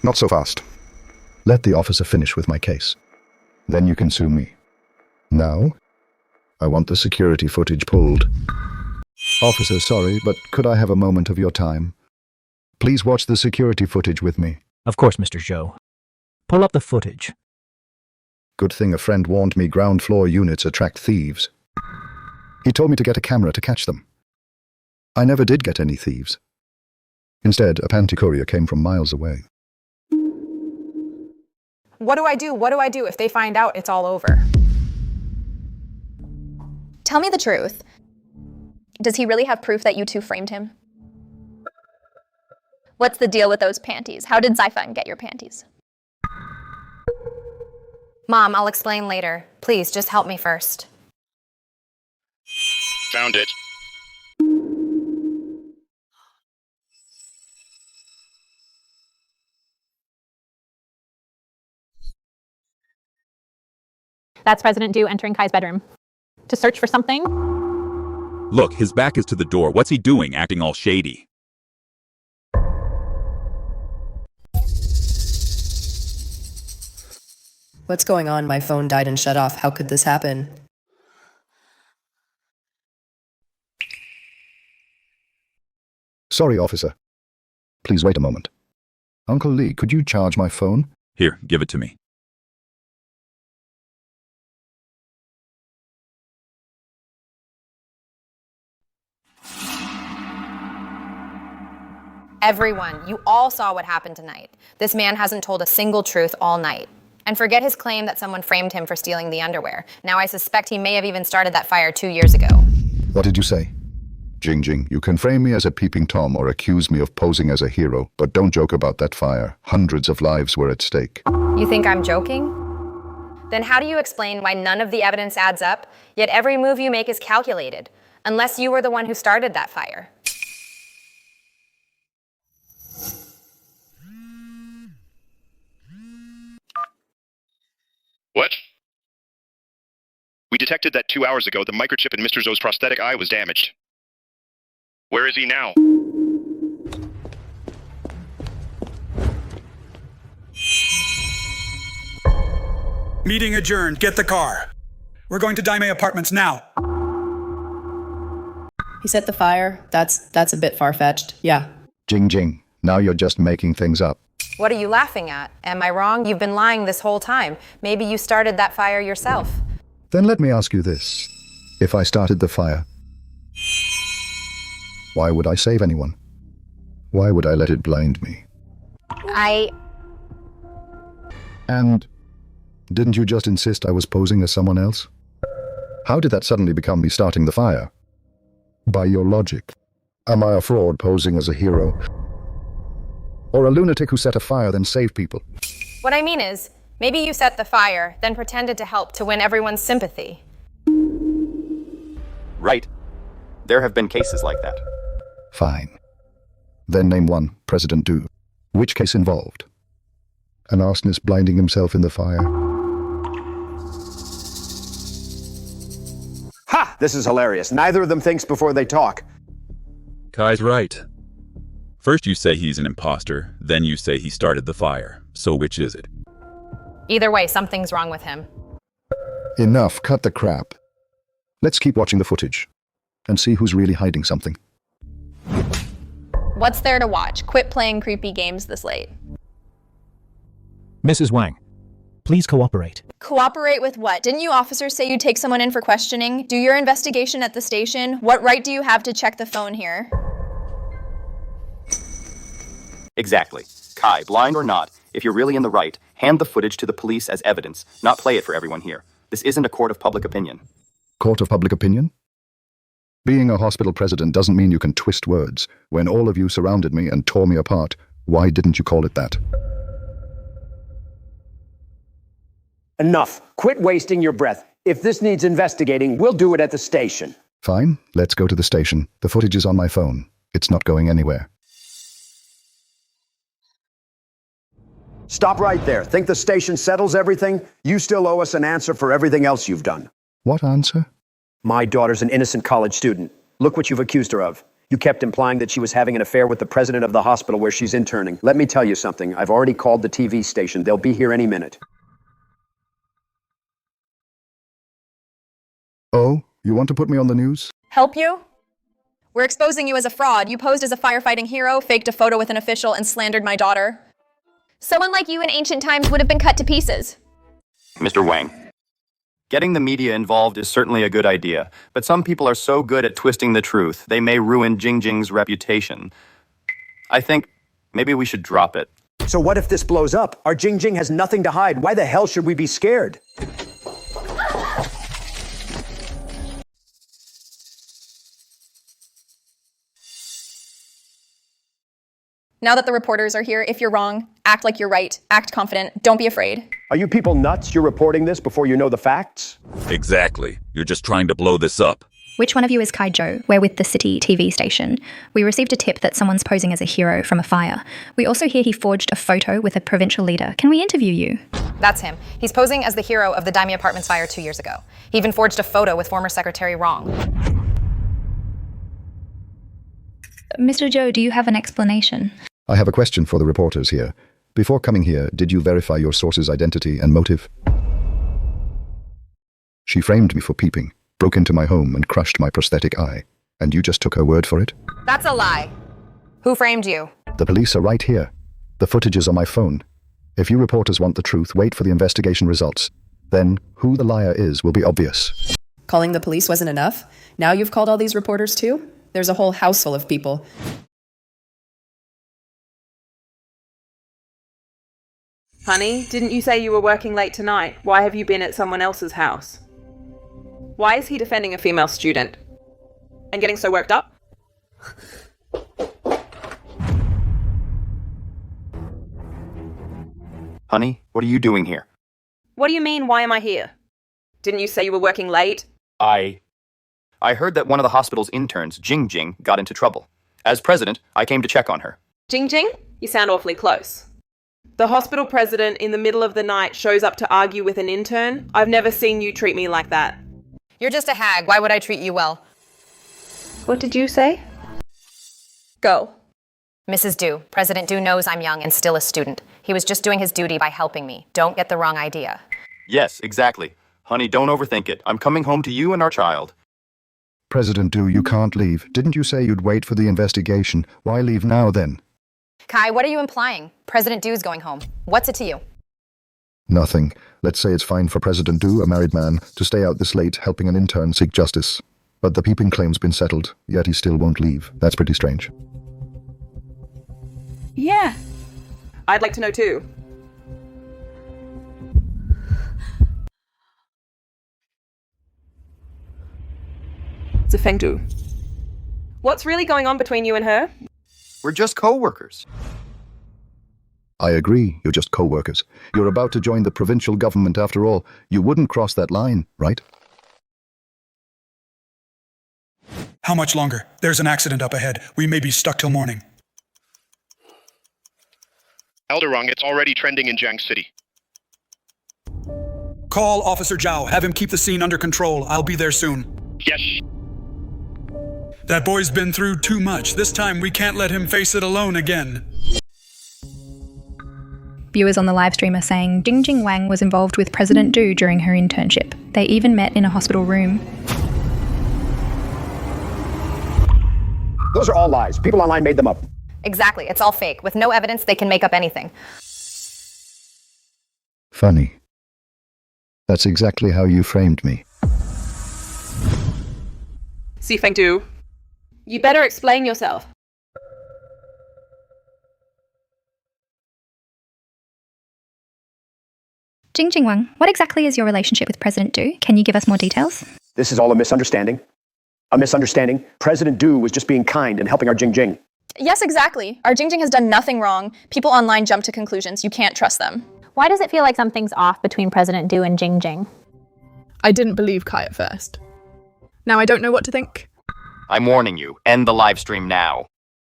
Not so fast. Let the officer finish with my case. Then you can sue me. Now, I want the security footage pulled. Officer, sorry, but could I have a moment of your time? Please watch the security footage with me. Of course, Mr. Zhou. Pull up the footage. Good thing a friend warned me ground floor units attract thieves. He told me to get a camera to catch them. I never did get any thieves. Instead, a panty courier came from miles away. What do I do? What do I do? If they find out, it's all over. Tell me the truth. Does he really have proof that you two framed him? What's the deal with those panties? How did Zaifeng get your panties? Mom, I'll explain later. Please, just help me first. Found it. That's President Du entering Kai's bedroom. To search for something? Look, his back is to the door. What's he doing, acting all shady? What's going on? My phone died and shut off. How could this happen? Sorry, officer. Please wait a moment. Uncle Lee, could you charge my phone? Here, give it to me. Everyone, you all saw what happened tonight. This man hasn't told a single truth all night. And forget his claim that someone framed him for stealing the underwear. Now I suspect he may have even started that fire 2 years ago. What did you say? Jing Jing, you can frame me as a peeping Tom or accuse me of posing as a hero, but don't joke about that fire. Hundreds of lives were at stake. You think I'm joking? Then how do you explain why none of the evidence adds up, yet every move you make is calculated, unless you were the one who started that fire? What? We detected that 2 hours ago the microchip in Mr. Zhou's prosthetic eye was damaged. Where is he now? Meeting adjourned. Get the car. We're going to Daime Apartments now. He set the fire? That's a bit far-fetched. Yeah. Jing Jing, now you're just making things up. What are you laughing at? Am I wrong? You've been lying this whole time. Maybe you started that fire yourself. Then let me ask you this. If I started the fire, why would I save anyone? Why would I let it blind me? And didn't you just insist I was posing as someone else? How did that suddenly become me starting the fire? By your logic, am I a fraud posing as a hero? Or a lunatic who set a fire then saved people? What I mean is, maybe you set the fire, then pretended to help to win everyone's sympathy. Right. There have been cases like that. Fine. Then name one, President Du. Which case involved? An arsonist blinding himself in the fire? Ha! This is hilarious. Neither of them thinks before they talk. Kai's right. First you say he's an imposter, then you say he started the fire. So which is it? Either way, something's wrong with him. Enough, cut the crap. Let's keep watching the footage and see who's really hiding something. What's there to watch? Quit playing creepy games this late. Mrs. Wang, please cooperate. Cooperate with what? Didn't you officers say you'd take someone in for questioning? Do your investigation at the station? What right do you have to check the phone here? Exactly. Kai, blind or not, if you're really in the right, hand the footage to the police as evidence, not play it for everyone here. This isn't a court of public opinion. Court of public opinion? Being a hospital president doesn't mean you can twist words. When all of you surrounded me and tore me apart, why didn't you call it that? Enough. Quit wasting your breath. If this needs investigating, we'll do it at the station. Fine, let's go to the station. The footage is on my phone. It's not going anywhere. Stop right there. Think the station settles everything? You still owe us an answer for everything else you've done. What answer? My daughter's an innocent college student. Look what you've accused her of. You kept implying that she was having an affair with the president of the hospital where she's interning. Let me tell you something. I've already called the TV station. They'll be here any minute. Oh, you want to put me on the news? Help you? We're exposing you as a fraud. You posed as a firefighting hero, faked a photo with an official, and slandered my daughter. Someone like you in ancient times would have been cut to pieces. Mr. Wang, getting the media involved is certainly a good idea, but some people are so good at twisting the truth, they may ruin Jing Jing's reputation. I think maybe we should drop it. So what if this blows up? Our Jing Jing has nothing to hide. Why the hell should we be scared? Now that the reporters are here, if you're wrong, act like you're right. Act confident. Don't be afraid. Are you people nuts? You're reporting this before you know the facts? Exactly. You're just trying to blow this up. Which one of you is Kai Zhou? We're with the City TV station. We received a tip that someone's posing as a hero from a fire. We also hear he forged a photo with a provincial leader. Can we interview you? That's him. He's posing as the hero of the Daime Apartments fire 2 years ago. He even forged a photo with former Secretary Wrong. Mr. Zhou, do you have an explanation? I have a question for the reporters here. Before coming here, did you verify your source's identity and motive? She framed me for peeping, broke into my home and crushed my prosthetic eye. And you just took her word for it? That's a lie. Who framed you? The police are right here. The footage is on my phone. If you reporters want the truth, wait for the investigation results. Then, who the liar is will be obvious. Calling the police wasn't enough? Now you've called all these reporters too? There's a whole house full of people. Honey, didn't you say you were working late tonight? Why have you been at someone else's house? Why is he defending a female student? And getting so worked up? Honey, what are you doing here? What do you mean, why am I here? Didn't you say you were working late? I heard that one of the hospital's interns, Jing Jing, got into trouble. As president, I came to check on her. Jing Jing? You sound awfully close. The hospital president in the middle of the night shows up to argue with an intern? I've never seen you treat me like that. You're just a hag. Why would I treat you well? What did you say? Go. Mrs. Du, President Du knows I'm young and still a student. He was just doing his duty by helping me. Don't get the wrong idea. Yes, exactly. Honey, don't overthink it. I'm coming home to you and our child. President Du, you can't leave. Didn't you say you'd wait for the investigation? Why leave now then? Kai, what are you implying? President Du's going home. What's it to you? Nothing. Let's say it's fine for President Du, a married man, to stay out this late helping an intern seek justice. But the Peeping claim's been settled, yet he still won't leave. That's pretty strange. Yeah. I'd like to know too. Zifeng Du. What's really going on between you and her? We're just co-workers. I agree, you're just co-workers. You're about to join the provincial government after all. You wouldn't cross that line, right? How much longer? There's an accident up ahead. We may be stuck till morning. Elderung, it's already trending in Jiang City. Call Officer Zhao. Have him keep the scene under control. I'll be there soon. Yes. That boy's been through too much. This time we can't let him face it alone again. Viewers on the live stream are saying Jing Wang was involved with President Du during her internship. They even met in a hospital room. Those are all lies. People online made them up. Exactly. It's all fake. With no evidence, they can make up anything. Funny. That's exactly how you framed me. Zifeng Du. You better explain yourself. Jing Wang, what exactly is your relationship with President Du? Can you give us more details? This is all a misunderstanding. A misunderstanding. President Du was just being kind and helping our Jing Jing. Yes, exactly. Our Jing has done nothing wrong. People online jump to conclusions. You can't trust them. Why does it feel like something's off between President Du and Jing Jing? I didn't believe Kai at first. Now I don't know what to think. I'm warning you. End the live stream now.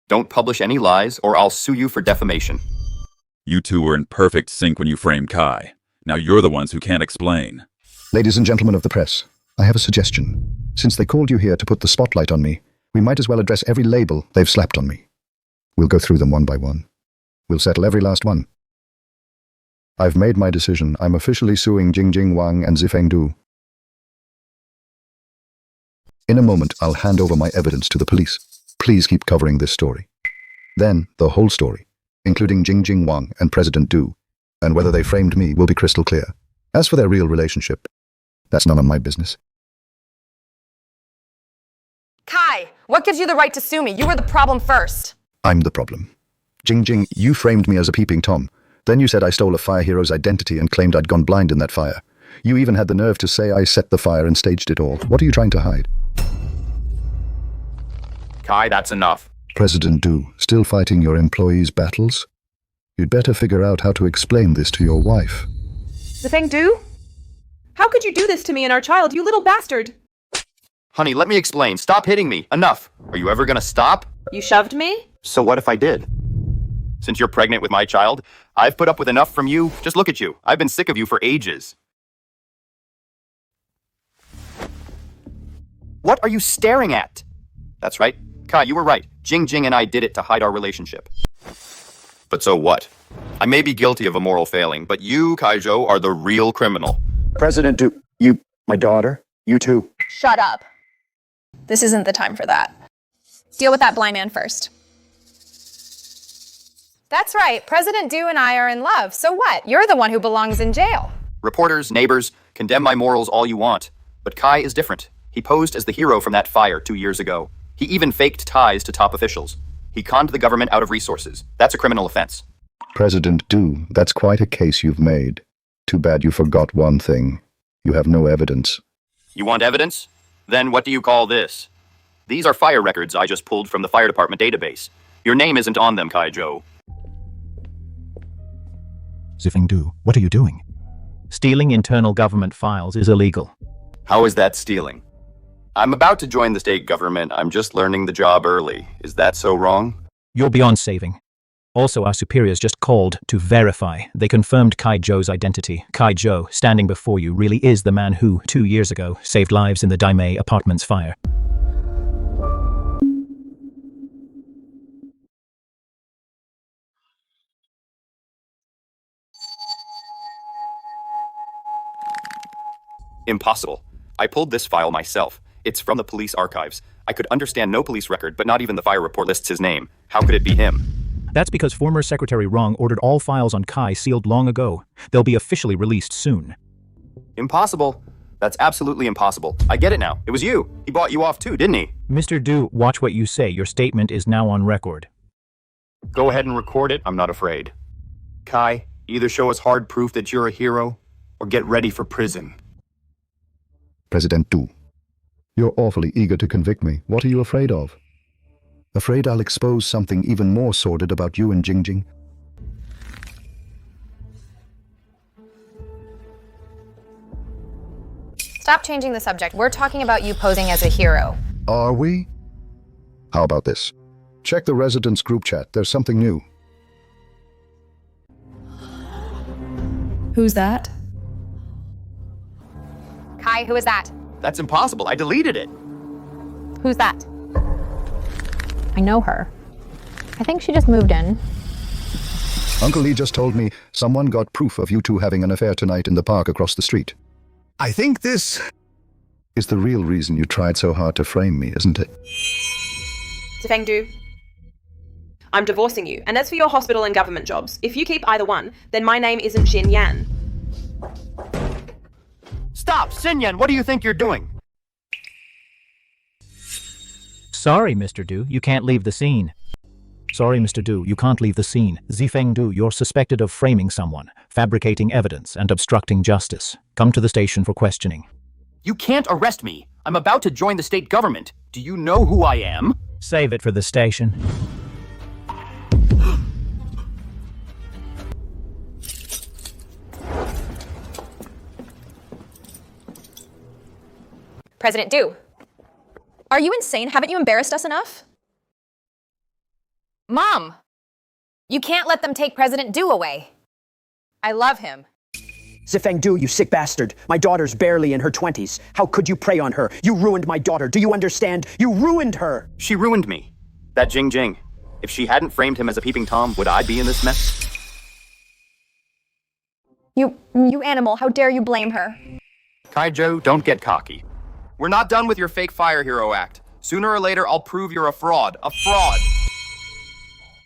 Don't publish any lies or I'll sue you for defamation. You two were in perfect sync when you framed Kai. Now you're the ones who can't explain. Ladies and gentlemen of the press, I have a suggestion. Since they called you here to put the spotlight on me, we might as well address every label they've slapped on me. We'll go through them one by one. We'll settle every last one. I've made my decision. I'm officially suing Jing Wang and Zifeng Du. In a moment, I'll hand over my evidence to the police. Please keep covering this story. Then, the whole story, including Jing Wang and President Du, and whether they framed me will be crystal clear. As for their real relationship, that's none of my business. Kai, what gives you the right to sue me? You were the problem first. I'm the problem. Jing, you framed me as a peeping Tom. Then you said I stole a fire hero's identity and claimed I'd gone blind in that fire. You even had the nerve to say I set the fire and staged it all. What are you trying to hide? Kai, that's enough. President Du, still fighting your employees' battles? You'd better figure out how to explain this to your wife. Zifeng Du? How could you do this to me and our child, you little bastard? Honey, let me explain. Stop hitting me. Enough. Are you ever gonna stop? You shoved me? So what if I did? Since you're pregnant with my child, I've put up with enough from you. Just look at you. I've been sick of you for ages. What are you staring at? That's right. Kai, you were right. Jing and I did it to hide our relationship. But so what? I may be guilty of a moral failing, but you, Kaizhou, are the real criminal. President Du, you My daughter? You too. Shut up. This isn't the time for that. Deal with that blind man first. That's right. President Du and I are in love. So what? You're the one who belongs in jail. Reporters, neighbors, condemn my morals all you want. But Kai is different. He posed as the hero from that fire 2 years ago. He even faked ties to top officials. He conned the government out of resources. That's a criminal offense. President Du, that's quite a case you've made. Too bad you forgot one thing. You have no evidence. You want evidence? Then what do you call this? These are fire records I just pulled from the fire department database. Your name isn't on them, Kai Joe. Zifeng Du, what are you doing? Stealing internal government files is illegal. How is that stealing? I'm about to join the state government. I'm just learning the job early. Is that so wrong? You're beyond saving. Also, our superiors just called to verify. They confirmed Kai Zhou's identity. Kai Zhou, standing before you, really is the man who, 2 years ago, saved lives in the Daimei apartments fire. Impossible. I pulled this file myself. It's from the police archives. I could understand no police record, but not even the fire report lists his name. How could it be him? That's because former Secretary Rong ordered all files on Kai sealed long ago. They'll be officially released soon. Impossible. That's absolutely impossible. I get it now. It was you. He bought you off too, didn't he? Mr. Du, watch what you say. Your statement is now on record. Go ahead and record it. I'm not afraid. Kai, either show us hard proof that you're a hero, or get ready for prison. President Du, you're awfully eager to convict me. What are you afraid of? Afraid I'll expose something even more sordid about you and Jingjing? Stop changing the subject. We're talking about you posing as a hero. Are we? How about this? Check the residents' group chat. There's something new. Who's that? Kai, who is that? That's impossible. I deleted it. Who's that? I know her. I think she just moved in. Uncle Lee just told me someone got proof of you two having an affair tonight in the park across the street. I think this is the real reason you tried so hard to frame me, isn't it? Zifeng Du, I'm divorcing you. And as for your hospital and government jobs, if you keep either one, then my name isn't Xin Yan. Stop! Xinyan, what do you think you're doing? Sorry, Mr. Du, you can't leave the scene. Sorry, Mr. Du, you can't leave the scene. Zifeng Du, you're suspected of framing someone, fabricating evidence, and obstructing justice. Come to the station for questioning. You can't arrest me. I'm about to join the state government. Do you know who I am? Save it for the station. President Du. Are you insane? Haven't you embarrassed us enough? Mom! You can't let them take President Du away. I love him. Zifeng Du, you sick bastard. My daughter's barely in her 20s. How could you prey on her? You ruined my daughter. Do you understand? You ruined her. She ruined me. That Jing. If she hadn't framed him as a peeping Tom, would I be in this mess? You animal, how dare you blame her? Kai Joe, don't get cocky. We're not done with your fake fire hero act. Sooner or later, I'll prove you're a fraud. A fraud!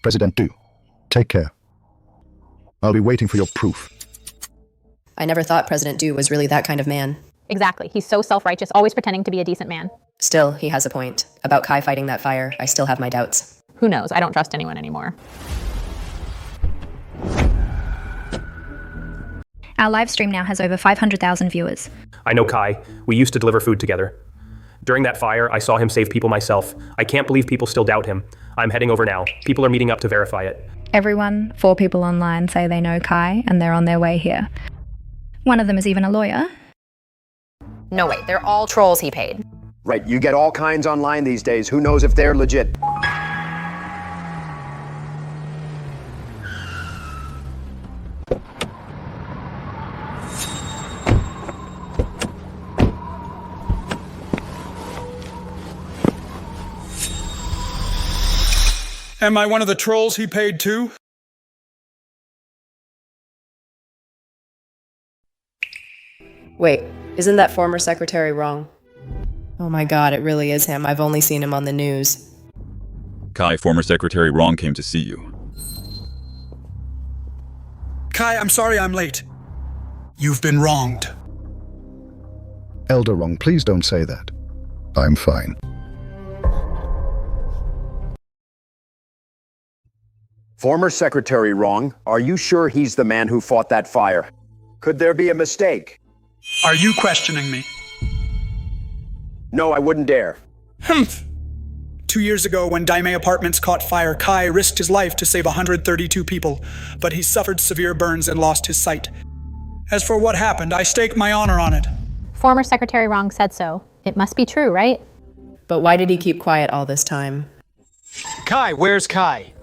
President Du, take care. I'll be waiting for your proof. I never thought President Du was really that kind of man. Exactly. He's so self-righteous, always pretending to be a decent man. Still, he has a point. About Kai fighting that fire, I still have my doubts. Who knows? I don't trust anyone anymore. Our live stream now has over 500,000 viewers. I know Kai. We used to deliver food together. During that fire, I saw him save people myself. I can't believe people still doubt him. I'm heading over now. People are meeting up to verify it. Everyone, 4 people online say they know Kai and they're on their way here. One of them is even a lawyer. No, wait, they're all trolls he paid. Right, you get all kinds online these days. Who knows if they're legit? Am I one of the trolls he paid too? Wait, Isn't that former secretary wrong? Oh my god, it really is him. I've only seen him on the news. Kai, former Secretary Wrong came to see you. Kai, I'm sorry I'm late. You've been wronged. Elder Wrong, please don't say that. I'm fine. Former Secretary Wrong, are you sure he's the man who fought that fire? Could there be a mistake? Are you questioning me? No, I wouldn't dare. Humph. 2 years ago, when Daime Apartments caught fire, Kai risked his life to save 132 people, but he suffered severe burns and lost his sight. As for what happened, I stake my honor on it. Former Secretary Wrong said so. It must be true, right? But why did he keep quiet all this time? Kai, where's Kai?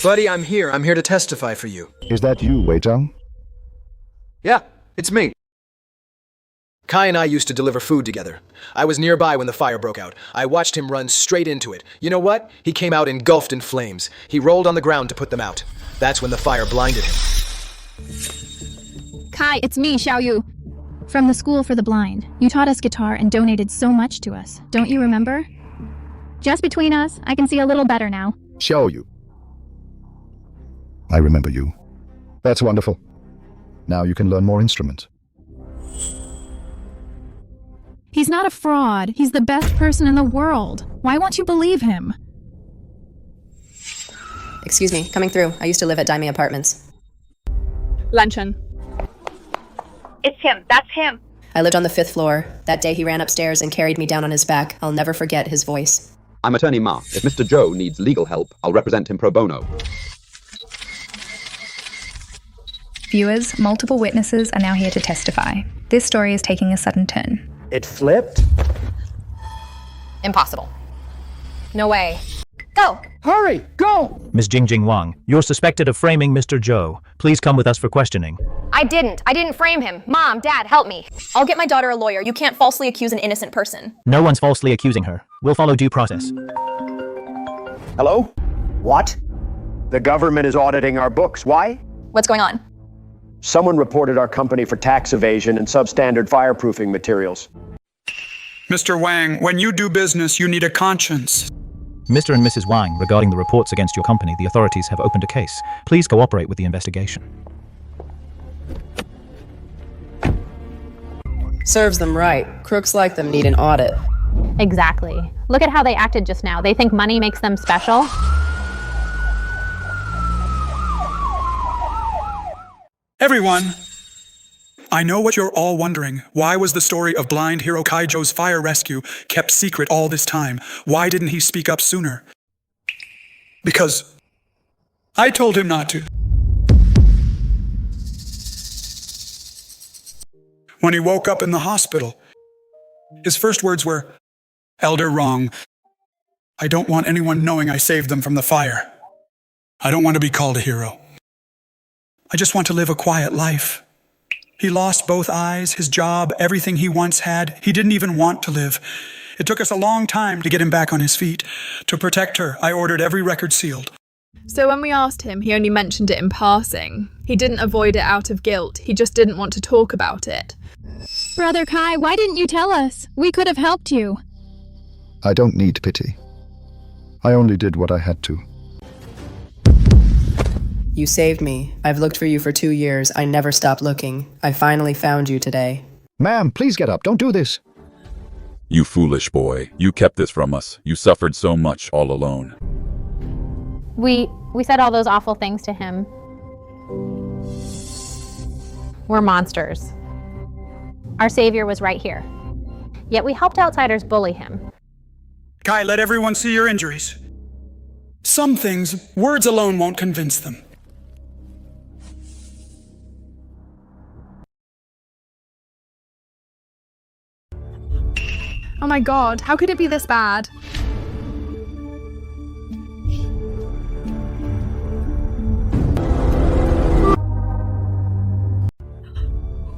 Buddy, I'm here. I'm here to testify for you. Is that you, Wei Zhang? Yeah, it's me. Kai and I used to deliver food together. I was nearby when the fire broke out. I watched him run straight into it. You know what? He came out engulfed in flames. He rolled on the ground to put them out. That's when the fire blinded him. Kai, it's me, Xiaoyu. From the School for the Blind. You taught us guitar and donated so much to us. Don't you remember? Just between us, I can see a little better now. Xiaoyu. I remember you. That's wonderful. Now you can learn more instruments. He's not a fraud. He's the best person in the world. Why won't you believe him? Excuse me, coming through. I used to live at Daime Apartments. Lanchen. It's him. That's him. I lived on the 5th floor. That day he ran upstairs and carried me down on his back. I'll never forget his voice. I'm Attorney Ma. If Mr. Zhou needs legal help, I'll represent him pro bono. Viewers, multiple witnesses are now here to testify. This story is taking a sudden turn. It flipped? Impossible. No way. Go! Hurry! Go! Ms. Jingjing Wang, you're suspected of framing Mr. Zhou. Please come with us for questioning. I didn't frame him. Mom, Dad, help me. I'll get my daughter a lawyer. You can't falsely accuse an innocent person. No one's falsely accusing her. We'll follow due process. Hello? What? The government is auditing our books. Why? What's going on? Someone reported our company for tax evasion and substandard fireproofing materials. Mr. Wang, when you do business, you need a conscience. Mr. and Mrs. Wang, regarding the reports against your company, the authorities have opened a case. Please cooperate with the investigation. Serves them right. Crooks like them need an audit. Exactly. Look at how they acted just now. They think money makes them special. Everyone, I know what you're all wondering. Why was the story of blind hero Kaijo's fire rescue kept secret all this time? Why didn't he speak up sooner? Because I told him not to. When he woke up in the hospital, his first words were, "Elder Wrong, I don't want anyone knowing I saved them from the fire. I don't want to be called a hero. I just want to live a quiet life." He lost both eyes, his job, everything he once had. He didn't even want to live. It took us a long time to get him back on his feet. To protect her, I ordered every record sealed. So when we asked him, he only mentioned it in passing. He didn't avoid it out of guilt. He just didn't want to talk about it. Brother Kai, why didn't you tell us? We could have helped you. I don't need pity. I only did what I had to. You saved me. I've looked for you for 2 years. I never stopped looking. I finally found you today. Ma'am, please get up. Don't do this. You foolish boy. You kept this from us. You suffered so much all alone. We said all those awful things to him. We're monsters. Our savior was right here. Yet we helped outsiders bully him. Kai, let everyone see your injuries. Some things, words alone won't convince them. Oh my god, how could it be this bad?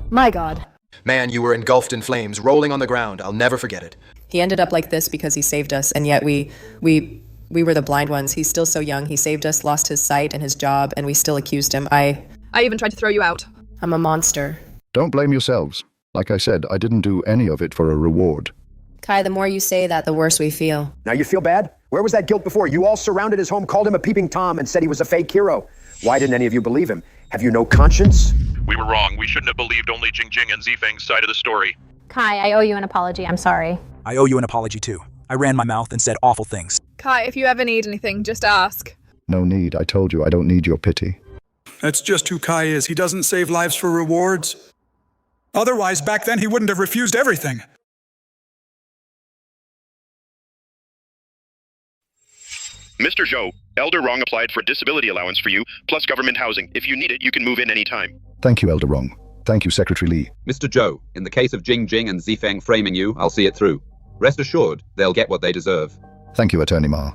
My god. Man, you were engulfed in flames, rolling on the ground. I'll never forget it. He ended up like this because he saved us, and yet we were the blind ones. He's still so young. He saved us, lost his sight and his job, and we still accused him. I even tried to throw you out. I'm a monster. Don't blame yourselves. Like I said, I didn't do any of it for a reward. Kai, the more you say that, the worse we feel. Now you feel bad? Where was that guilt before? You all surrounded his home, called him a peeping Tom, and said he was a fake hero. Why didn't any of you believe him? Have you no conscience? We were wrong. We shouldn't have believed only Jingjing and Zifeng's side of the story. Kai, I owe you an apology. I'm sorry. I owe you an apology too. I ran my mouth and said awful things. Kai, if you ever need anything, just ask. No need. I told you I don't need your pity. That's just who Kai is. He doesn't save lives for rewards. Otherwise, back then he wouldn't have refused everything. Mr. Zhou, Elder Rong applied for disability allowance for you, plus government housing. If you need it, you can move in anytime. Thank you, Elder Rong. Thank you, Secretary Lee. Mr. Zhou, in the case of Jingjing and Zifeng framing you, I'll see it through. Rest assured, they'll get what they deserve. Thank you, Attorney Ma.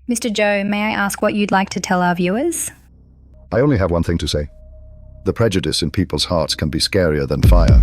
Mr. Zhou, may I ask what you'd like to tell our viewers? I only have one thing to say. The prejudice in people's hearts can be scarier than fire.